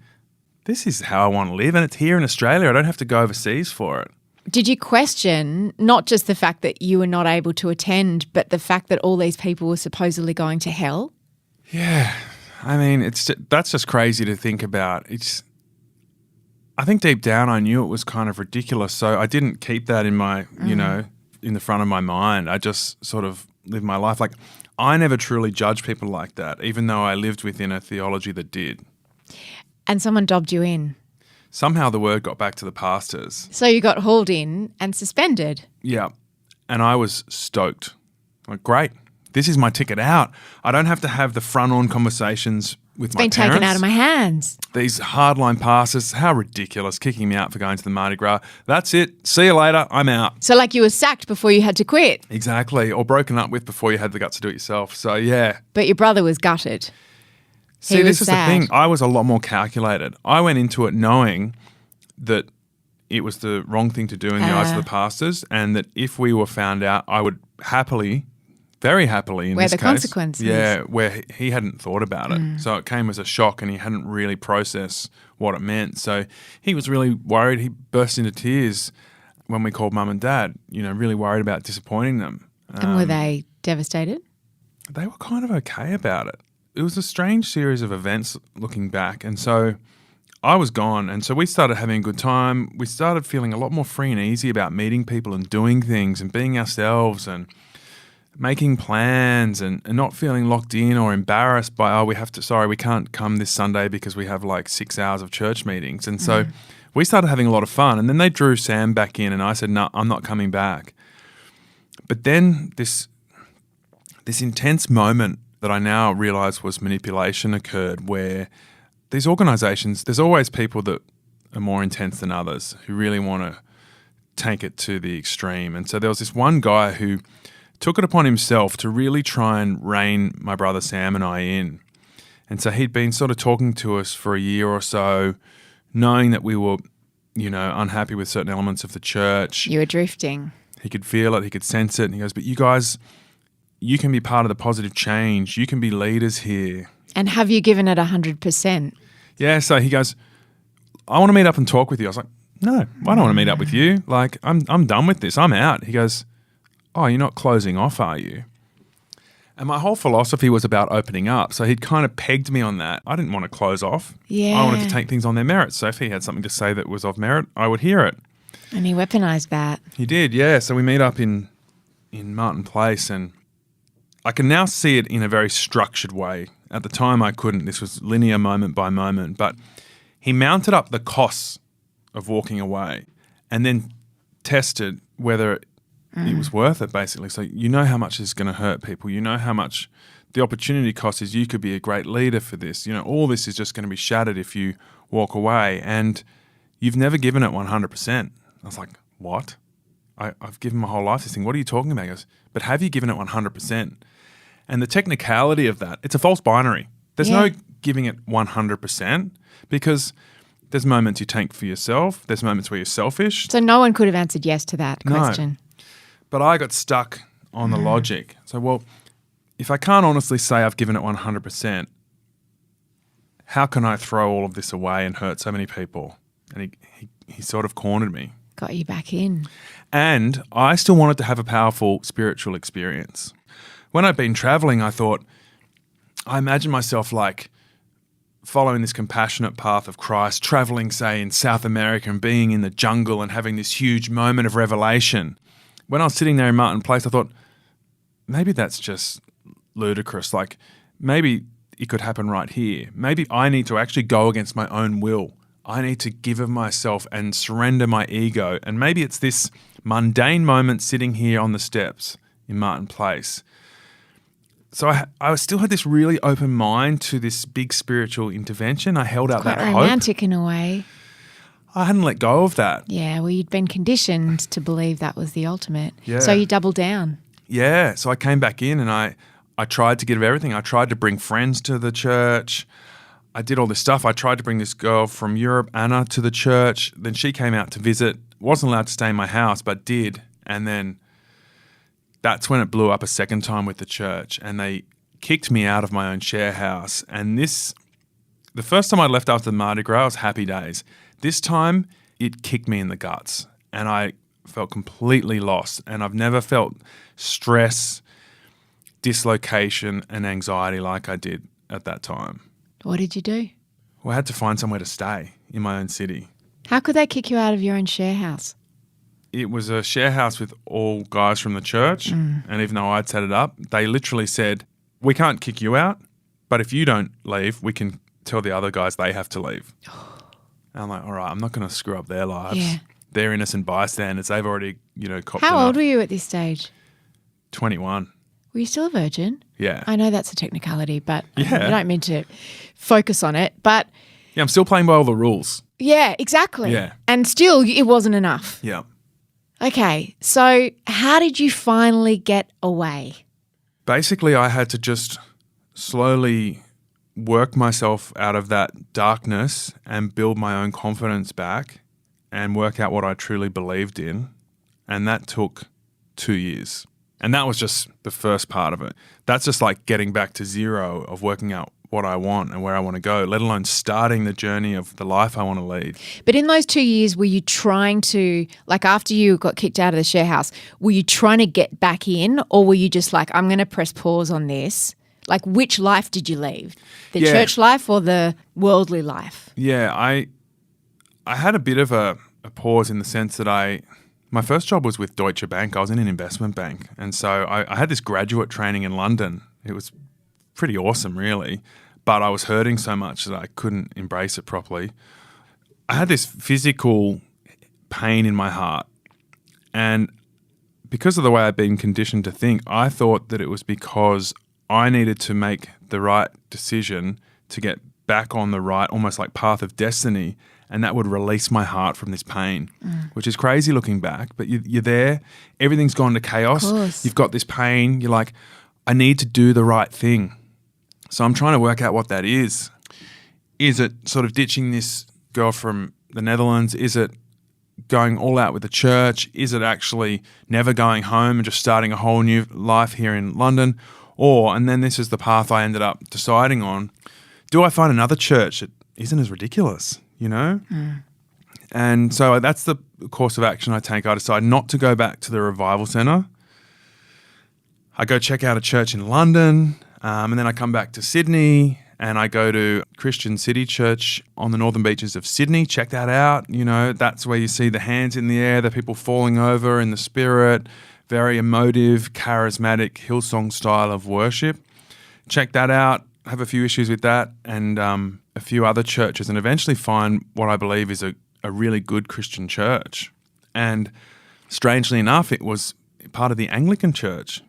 this is how I want to live and it's here in Australia. I don't have to go overseas for it. Did you question not just the fact that you were not able to attend, but the fact that all these people were supposedly going to hell? Yeah. I mean, that's just crazy to think about. I think deep down I knew it was kind of ridiculous, so I didn't keep that in my, in the front of my mind. I just sort of lived my life. Like, I never truly judged people like that, even though I lived within a theology that did. And someone dobbed you in. Somehow the word got back to the pastors. So you got hauled in and suspended. Yeah. And I was stoked. Like, great. This is my ticket out. I don't have to have the front-on conversations with my parents. It's been taken out of my hands. These hardline pastors, how ridiculous, kicking me out for going to the Mardi Gras. That's it. See you later. I'm out. So like you were sacked before you had to quit. Exactly. Or broken up with before you had the guts to do it yourself. So, yeah. But your brother was gutted. See, this is the thing. I was a lot more calculated. I went into it knowing that it was the wrong thing to do in the eyes of the pastors and that if we were found out, I would happily, very happily in this case. Where the consequences. Yeah, where he hadn't thought about it. So it came as a shock and he hadn't really processed what it meant. So he was really worried. He burst into tears when we called mum and dad, really worried about disappointing them. And were they devastated? They were kind of okay about it. It was a strange series of events looking back. And so I was gone. And so we started having a good time. We started feeling a lot more free and easy about meeting people and doing things and being ourselves and making plans and not feeling locked in or embarrassed by, we can't come this Sunday because we have like 6 hours of church meetings. And so we started having a lot of fun. And then they drew Sam back in and I said, no, I'm not coming back. But then this intense moment that I now realise was manipulation occurred where these organisations, there's always people that are more intense than others who really want to take it to the extreme. And so there was this one guy who took it upon himself to really try and rein my brother Sam and I in. And so he'd been sort of talking to us for a year or so, knowing that we were, unhappy with certain elements of the church. You were drifting. He could feel it, he could sense it. And he goes, but you guys, you can be part of the positive change. You can be leaders here. And have you given it 100%? Yeah, so he goes, I want to meet up and talk with you. I was like, no, I don't want to meet up with you. Like, I'm done with this. I'm out. He goes, oh, you're not closing off, are you? And my whole philosophy was about opening up. So he'd kind of pegged me on that. I didn't want to close off. Yeah. I wanted to take things on their merits. So if he had something to say that was of merit, I would hear it. And he weaponised that. He did, yeah. So we meet up in Martin Place and I can now see it in a very structured way. At the time I couldn't. This was linear moment by moment. But he mounted up the costs of walking away and then tested whether it was worth it, basically. So you know how much this is going to hurt people. You know how much the opportunity cost is you could be a great leader for this. All this is just going to be shattered if you walk away. And you've never given it 100%. I was like, what? I've given my whole life to this thing. What are you talking about? He goes, but have you given it 100%? And the technicality of that, it's a false binary. There's no giving it 100% because there's moments you take for yourself. There's moments where you're selfish. So no one could have answered yes to that question. No. But I got stuck on the logic. So, well, if I can't honestly say I've given it 100%, how can I throw all of this away and hurt so many people? And he sort of cornered me. Got you back in. And I still wanted to have a powerful spiritual experience. When I'd been traveling, I thought, I imagined myself like following this compassionate path of Christ, traveling, say, in South America and being in the jungle and having this huge moment of revelation. When I was sitting there in Martin Place, I thought, maybe that's just ludicrous. Like, maybe it could happen right here. Maybe I need to actually go against my own will. I need to give of myself and surrender my ego. And maybe it's this mundane moment sitting here on the steps in Martin Place. So I still had this really open mind to this big spiritual intervention. I held out that hope. Quite romantic in a way. I hadn't let go of that. Yeah, well, you'd been conditioned to believe that was the ultimate. Yeah. So you doubled down. Yeah, so I came back in and I tried to give everything. I tried to bring friends to the church. I did all this stuff. I tried to bring this girl from Europe, Anna, to the church. Then she came out to visit. Wasn't allowed to stay in my house, but did. And then that's when it blew up a second time with the church. And they kicked me out of my own share house. And the first time I left after the Mardi Gras, was happy days. This time, it kicked me in the guts. And I felt completely lost. And I've never felt stress, dislocation, and anxiety like I did at that time. What did you do? Well, I had to find somewhere to stay in my own city. How could they kick you out of your own share house? It was a share house with all guys from the church. And even though I'd set it up, they literally said, we can't kick you out, but if you don't leave, we can tell the other guys they have to leave. And I'm like, all right, I'm not going to screw up their lives. Yeah. They're innocent bystanders. They've already, copped How enough. old were you at this stage? 21. Were you still a virgin? Yeah. I know that's a technicality, but Yeah. I don't mean to focus on it. But Yeah, I'm still playing by all the rules. yeah, exactly. Yeah. And still, it wasn't enough. Yeah. Okay, so how did you finally get away? Basically, I had to just slowly work myself out of that darkness and build my own confidence back and work out what I truly believed in. And that took 2 years. And that was just the first part of it. That's just like getting back to zero of working out what I want and where I want to go, let alone starting the journey of the life I want to lead. But in those 2 years, were you trying to, like after you got kicked out of the share house, were you trying to get back in, or were you just like, I'm going to press pause on this? Like, which life did you leave? The church life or the worldly life? Yeah, I had a bit of a pause in the sense that my first job was with Deutsche Bank. I was in an investment bank. And so I had this graduate training in London. It was pretty awesome, really. But I was hurting so much that I couldn't embrace it properly. I had this physical pain in my heart. And because of the way I'd been conditioned to think, I thought that it was because I needed to make the right decision to get back on the right, almost like path of destiny, and that would release my heart from this pain, which is crazy looking back. But you're there, everything's gone to chaos. You've got this pain. You're like, I need to do the right thing. So I'm trying to work out what that is. Is it sort of ditching this girl from the Netherlands? Is it going all out with the church? Is it actually never going home and just starting a whole new life here in London? Or, and then this is the path I ended up deciding on, do I find another church that isn't as ridiculous, And so that's the course of action I take. I decide not to go back to the revival centre. I go check out a church in London, and then I come back to Sydney and I go to Christian City Church on the northern beaches of Sydney. Check that out. That's where you see the hands in the air, the people falling over in the spirit, very emotive, charismatic, Hillsong style of worship. Check that out. Have a few issues with that and a few other churches, and eventually find what I believe is a really good Christian church. And strangely enough, it was part of the Anglican Church,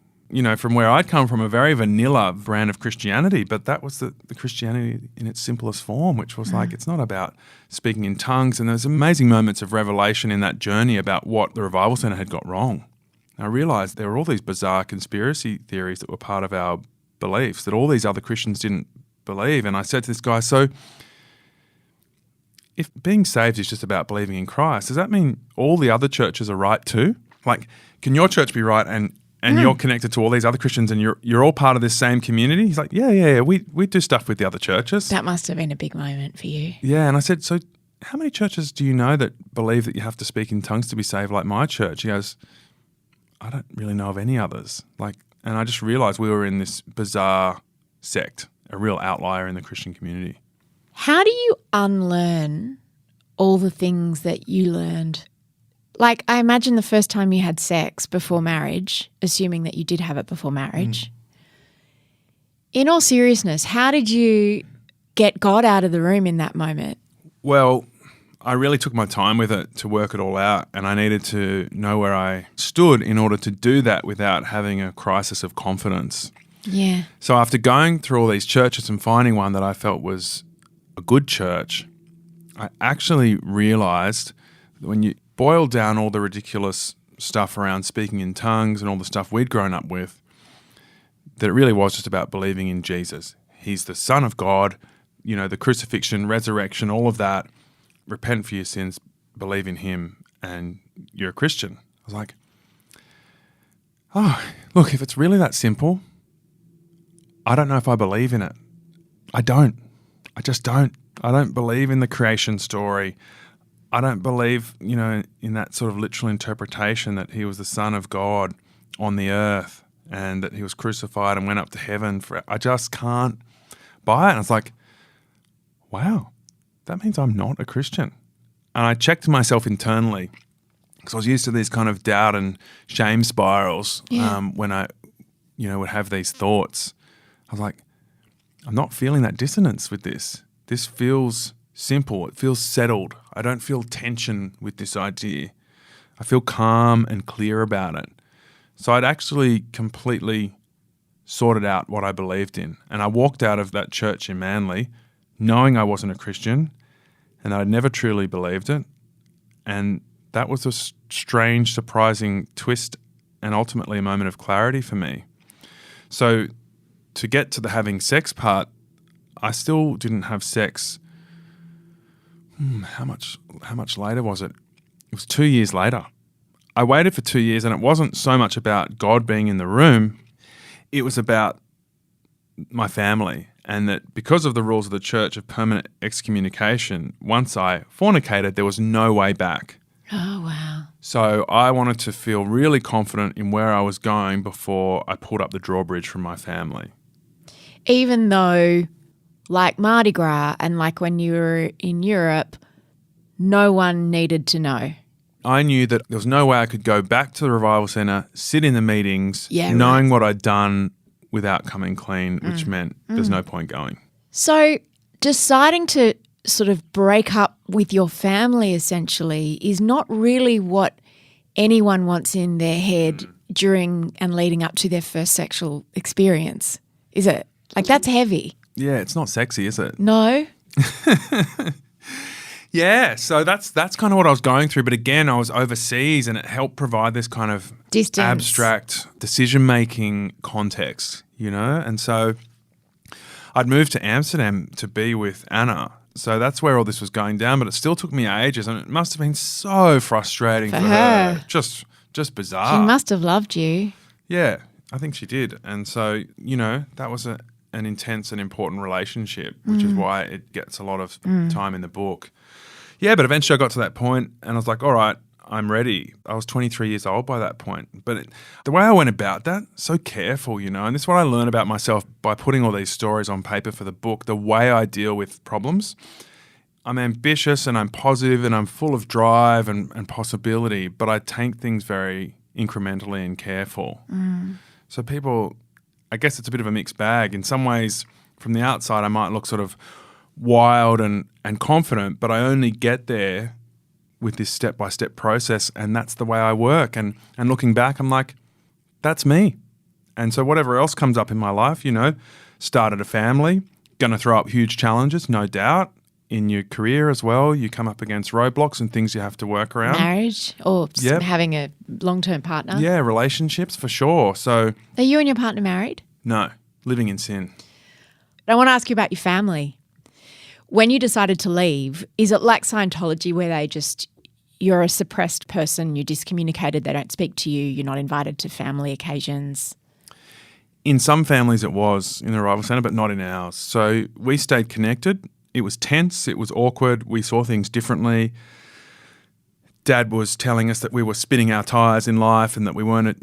from where I'd come from, a very vanilla brand of Christianity, but that was the Christianity in its simplest form, which was like, it's not about speaking in tongues. And there's amazing moments of revelation in that journey about what the Revival Centre had got wrong. And I realised there were all these bizarre conspiracy theories that were part of our beliefs that all these other Christians didn't believe. And I said to this guy, so if being saved is just about believing in Christ, does that mean all the other churches are right too? Like, can your church be right and you're connected to all these other Christians and you're all part of this same community? He's like, yeah, we do stuff with the other churches. That must have been a big moment for you. Yeah, and I said, so how many churches do you know that believe that you have to speak in tongues to be saved like my church? He goes, I don't really know of any others. And I just realised we were in this bizarre sect, a real outlier in the Christian community. How do you unlearn all the things that you learned? Like, I imagine the first time you had sex before marriage, assuming that you did have it before marriage. In all seriousness, how did you get God out of the room in that moment? Well, I really took my time with it to work it all out, and I needed to know where I stood in order to do that without having a crisis of confidence. Yeah. So after going through all these churches and finding one that I felt was a good church, I actually realised that when you boil down all the ridiculous stuff around speaking in tongues and all the stuff we'd grown up with, that it really was just about believing in Jesus. He's the Son of God, the crucifixion, resurrection, all of that. Repent for your sins, believe in him, and you're a Christian. I was like, oh, look, if it's really that simple, I don't know if I believe in it. I don't. I just don't. I don't believe in the creation story. I don't believe, in that sort of literal interpretation that he was the Son of God on the earth and that he was crucified and went up to heaven. I just can't buy it. And it's like, wow, that means I'm not a Christian. And I checked myself internally because I was used to these kind of doubt and shame spirals when I, would have these thoughts. I was like, I'm not feeling that dissonance with this. This feels simple. It feels settled. I don't feel tension with this idea. I feel calm and clear about it. So I'd actually completely sorted out what I believed in. And I walked out of that church in Manly knowing I wasn't a Christian and I'd never truly believed it. And that was a strange, surprising twist and ultimately a moment of clarity for me. So to get to the having sex part, I still didn't have sex. How much later was it? It was 2 years later. I waited for 2 years, and it wasn't so much about God being in the room. It was about my family, and that because of the rules of the church of permanent excommunication, once I fornicated, there was no way back. Oh, wow. So I wanted to feel really confident in where I was going before I pulled up the drawbridge from my family. Even though, like Mardi Gras and like when you were in Europe, no one needed to know. I knew that there was no way I could go back to the Revival Centre, sit in the meetings, knowing what I'd done without coming clean, which meant there's no point going. So deciding to sort of break up with your family essentially is not really what anyone wants in their head during and leading up to their first sexual experience, is it? Like, that's heavy. Yeah, it's not sexy, is it? No. Yeah, so that's kind of what I was going through. But again, I was overseas and it helped provide this kind of distance, abstract decision-making context, And so I'd moved to Amsterdam to be with Anna. So that's where all this was going down, but it still took me ages and it must have been so frustrating for her. Just bizarre. She must have loved you. Yeah, I think she did. And so, that was an intense and important relationship, which is why it gets a lot of time in the book. Yeah, but eventually I got to that point and I was like, all right, I'm ready. I was 23 years old by that point. But the way I went about that, so careful, and this is what I learned about myself by putting all these stories on paper for the book, the way I deal with problems. I'm ambitious and I'm positive and I'm full of drive and possibility, but I take things very incrementally and careful. So people, I guess it's a bit of a mixed bag. In some ways, from the outside, I might look sort of wild and confident, but I only get there with this step-by-step process, and that's the way I work. And looking back, I'm like, that's me. And so whatever else comes up in my life, started a family, going to throw up huge challenges, no doubt. In your career as well, you come up against roadblocks and things you have to work around. Marriage or having a long-term partner? Yeah, relationships for sure. So, are you and your partner married? No, living in sin. I want to ask you about your family. When you decided to leave, is it like Scientology where you're a suppressed person, you're discommunicated, they don't speak to you, you're not invited to family occasions? In some families it was in the arrival centre, but not in ours. So we stayed connected. It was tense. It was awkward. We saw things differently. Dad was telling us that we were spinning our tyres in life and that we weren't,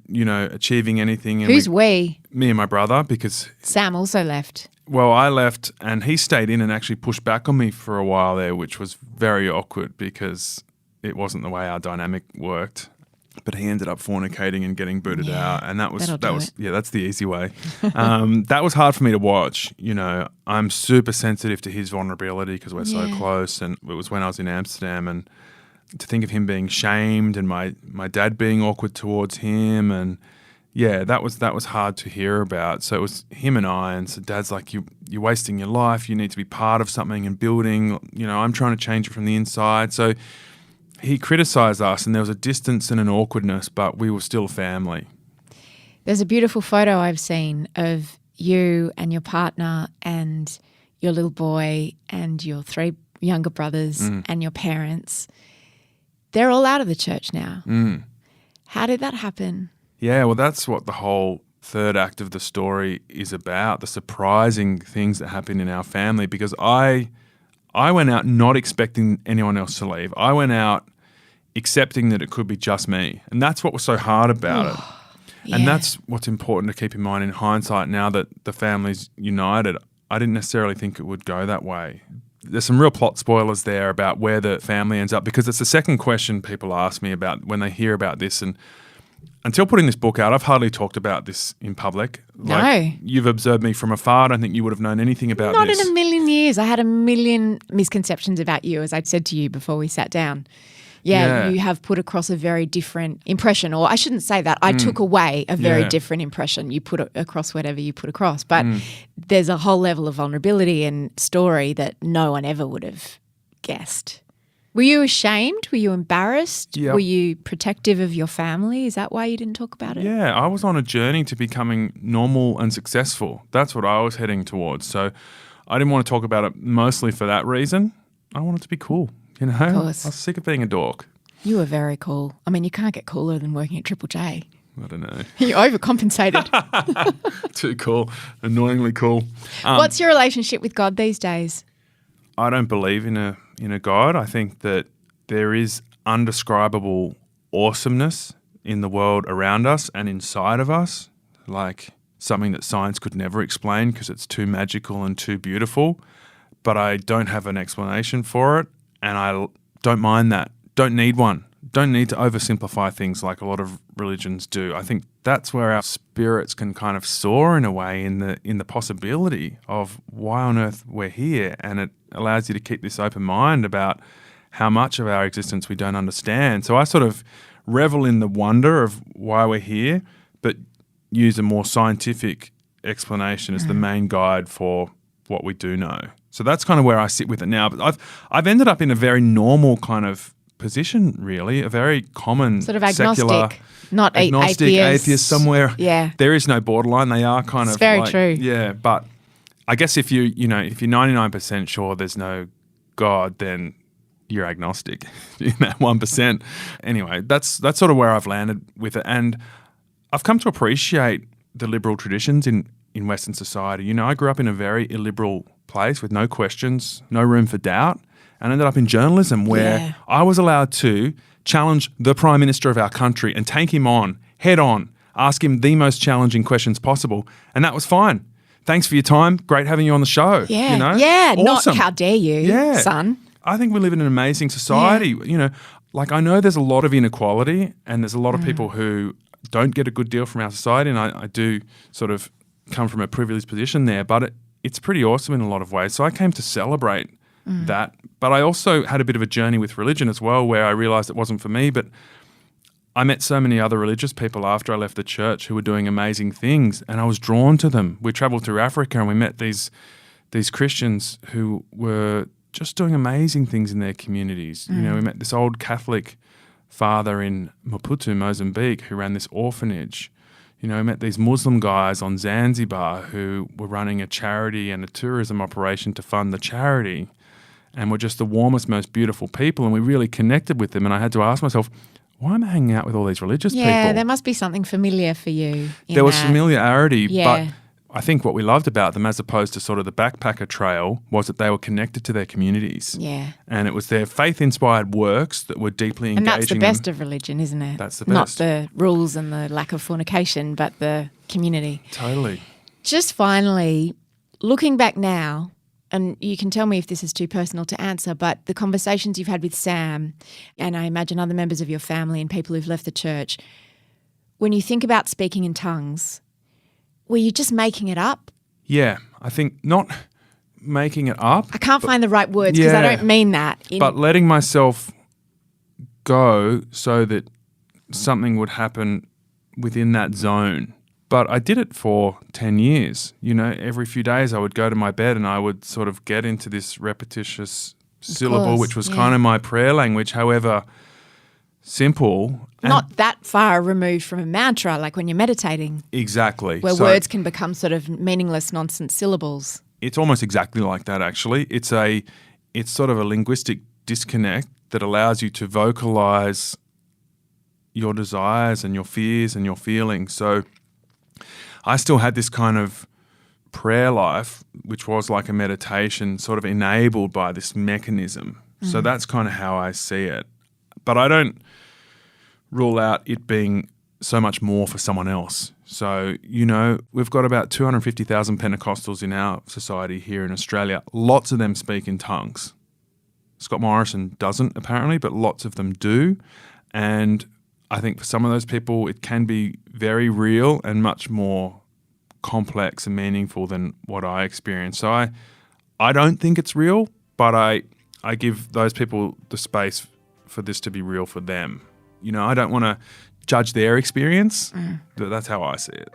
achieving anything. And Who's we? Me and my brother, because Sam also left. Well, I left and he stayed in and actually pushed back on me for a while there, which was very awkward because it wasn't the way our dynamic worked. But he ended up fornicating and getting booted out, and that's the easy way. That was hard for me to watch. I'm super sensitive to his vulnerability because we're so close, and it was when I was in Amsterdam, and to think of him being shamed and my dad being awkward towards him, and that was hard to hear about. So it was him and I, and so Dad's like, you're wasting your life. You need to be part of something and building. I'm trying to change it from the inside. So he criticised us and there was a distance and an awkwardness, but we were still a family. There's a beautiful photo I've seen of you and your partner and your little boy and your 3 younger brothers and your parents. They're all out of the church now. How did that happen? Yeah, well, that's what the whole third act of the story is about, the surprising things that happen in our family, because I went out not expecting anyone else to leave. I went out accepting that it could be just me. And that's what was so hard about it. Yeah. And that's what's important to keep in mind in hindsight now that the family's united. I didn't necessarily think it would go that way. There's some real plot spoilers there about where the family ends up, because it's the second question people ask me about when they hear about this. And until putting this book out, I've hardly talked about this in public. No. You've observed me from afar. I don't think you would have known anything about this. Not in a million years. I had a million misconceptions about you, as I'd said to you before we sat down. Yeah, you have put across a very different impression, or I shouldn't say that. I took away a very different impression. You put across whatever you put across. But there's a whole level of vulnerability and story that no one ever would have guessed. Were you ashamed? Were you embarrassed? Yep. Were you protective of your family? Is that why you didn't talk about it? Yeah, I was on a journey to becoming normal and successful. That's what I was heading towards. So I didn't want to talk about it mostly for that reason. I wanted to be cool, Of course. I was sick of being a dork. You were very cool. I mean, you can't get cooler than working at Triple J. I don't know. You overcompensated. Too cool. Annoyingly cool. What's your relationship with God these days? I don't believe in a God. I think that there is undescribable awesomeness in the world around us and inside of us, like something that science could never explain because it's too magical and too beautiful. But I don't have an explanation for it, and I don't mind that. Don't need one. Don't need to oversimplify things like a lot of religions do. I think that's where our spirits can kind of soar in a way, in the possibility of why on earth we're here, and it allows you to keep this open mind about how much of our existence we don't understand. So I sort of revel in the wonder of why we're here, but use a more scientific explanation as the main guide for what we do know. So that's kind of where I sit with it now. But I've ended up in a very normal kind of position, really, a very common sort of agnostic, secular, not agnostic, atheist somewhere. Yeah, there is no borderline. They are kind it's of very like, true. Yeah, but I guess if you're 99% sure there's no God, then you're agnostic in that 1%. Anyway, that's sort of where I've landed with it, and I've come to appreciate the liberal traditions in Western society. I grew up in a very illiberal place with no questions, no room for doubt, and ended up in journalism where I was allowed to challenge the Prime Minister of our country and take him on, head on, ask him the most challenging questions possible, and that was fine. Thanks for your time. Great having you on the show. Yeah, yeah, awesome. Not how dare you, son. I think we live in an amazing society. Yeah. Like I know there's a lot of inequality and there's a lot of people who don't get a good deal from our society, and I do sort of come from a privileged position there, but it's pretty awesome in a lot of ways. So I came to celebrate that. But I also had a bit of a journey with religion as well, where I realised it wasn't for me, but I met so many other religious people after I left the church who were doing amazing things, and I was drawn to them. We travelled through Africa and we met these Christians who were just doing amazing things in their communities. You know, we met this old Catholic father in Maputo, Mozambique, who ran this orphanage. You know, we met these Muslim guys on Zanzibar who were running a charity and a tourism operation to fund the charity, and were just the warmest, most beautiful people, and we really connected with them. And I had to ask myself, why am I hanging out with all these religious people? Yeah, there must be something familiar for you. There was familiarity, Yeah. but I think what we loved about them, as opposed to sort of the backpacker trail, was that they were connected to their communities. Yeah. And it was their faith-inspired works that were deeply engaging. And that's the best of religion, isn't it? That's the best. Not the rules and the lack of fornication, but the community. Totally. Just finally, looking back now, and you can tell me if this is too personal to answer, but the conversations you've had with Sam, and I imagine other members of your family and people who've left the church, when you think about speaking in tongues, were you just making it up? Yeah, I think not making it up. I can't find the right words because I don't mean that. But letting myself go so that something would happen within that zone. But I did it for 10 years. You know, every few days I would go to my bed and I would sort of get into this repetitious syllable, which was kind of my prayer language, however simple. Not that far removed from a mantra, like when you're meditating. Exactly. Where words can become sort of meaningless nonsense syllables. It's almost exactly like that, actually. It's sort of a linguistic disconnect that allows you to vocalize your desires and your fears and your feelings. So I still had this kind of prayer life, which was like a meditation, sort of enabled by this mechanism. So that's kind of how I see it. But I don't rule out it being so much more for someone else. So, you know, we've got about 250,000 Pentecostals in our society here in Australia. Lots of them speak in tongues. Scott Morrison doesn't, apparently, but lots of them do. And I think for some of those people, it can be very real and much more complex and meaningful than what I experienced. So I don't think it's real, but I give those people the space for this to be real for them. You know, I don't want to judge their experience, but that's how I see it.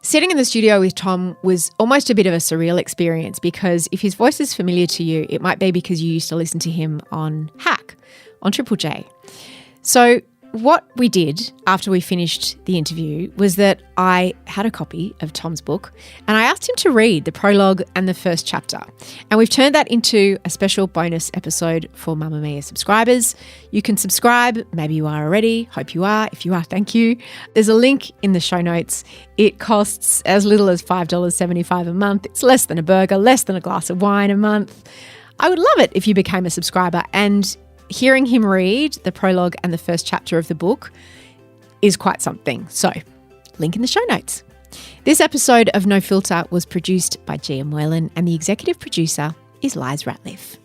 Sitting in the studio with Tom was almost a bit of a surreal experience because if his voice is familiar to you, it might be because you used to listen to him on Hack, on Triple J. So what we did after we finished the interview was that I had a copy of Tom's book and I asked him to read the prologue and the first chapter. And we've turned that into a special bonus episode for Mamamia subscribers. You can subscribe. Maybe you are already. Hope you are. If you are, thank you. There's a link in the show notes. It costs as little as $5.75 a month. It's less than a burger, less than a glass of wine a month. I would love it if you became a subscriber, and hearing him read the prologue and the first chapter of the book is quite something. So, link in the show notes. This episode of No Filter was produced by Gia Moylan and the executive producer is Liz Ratliff.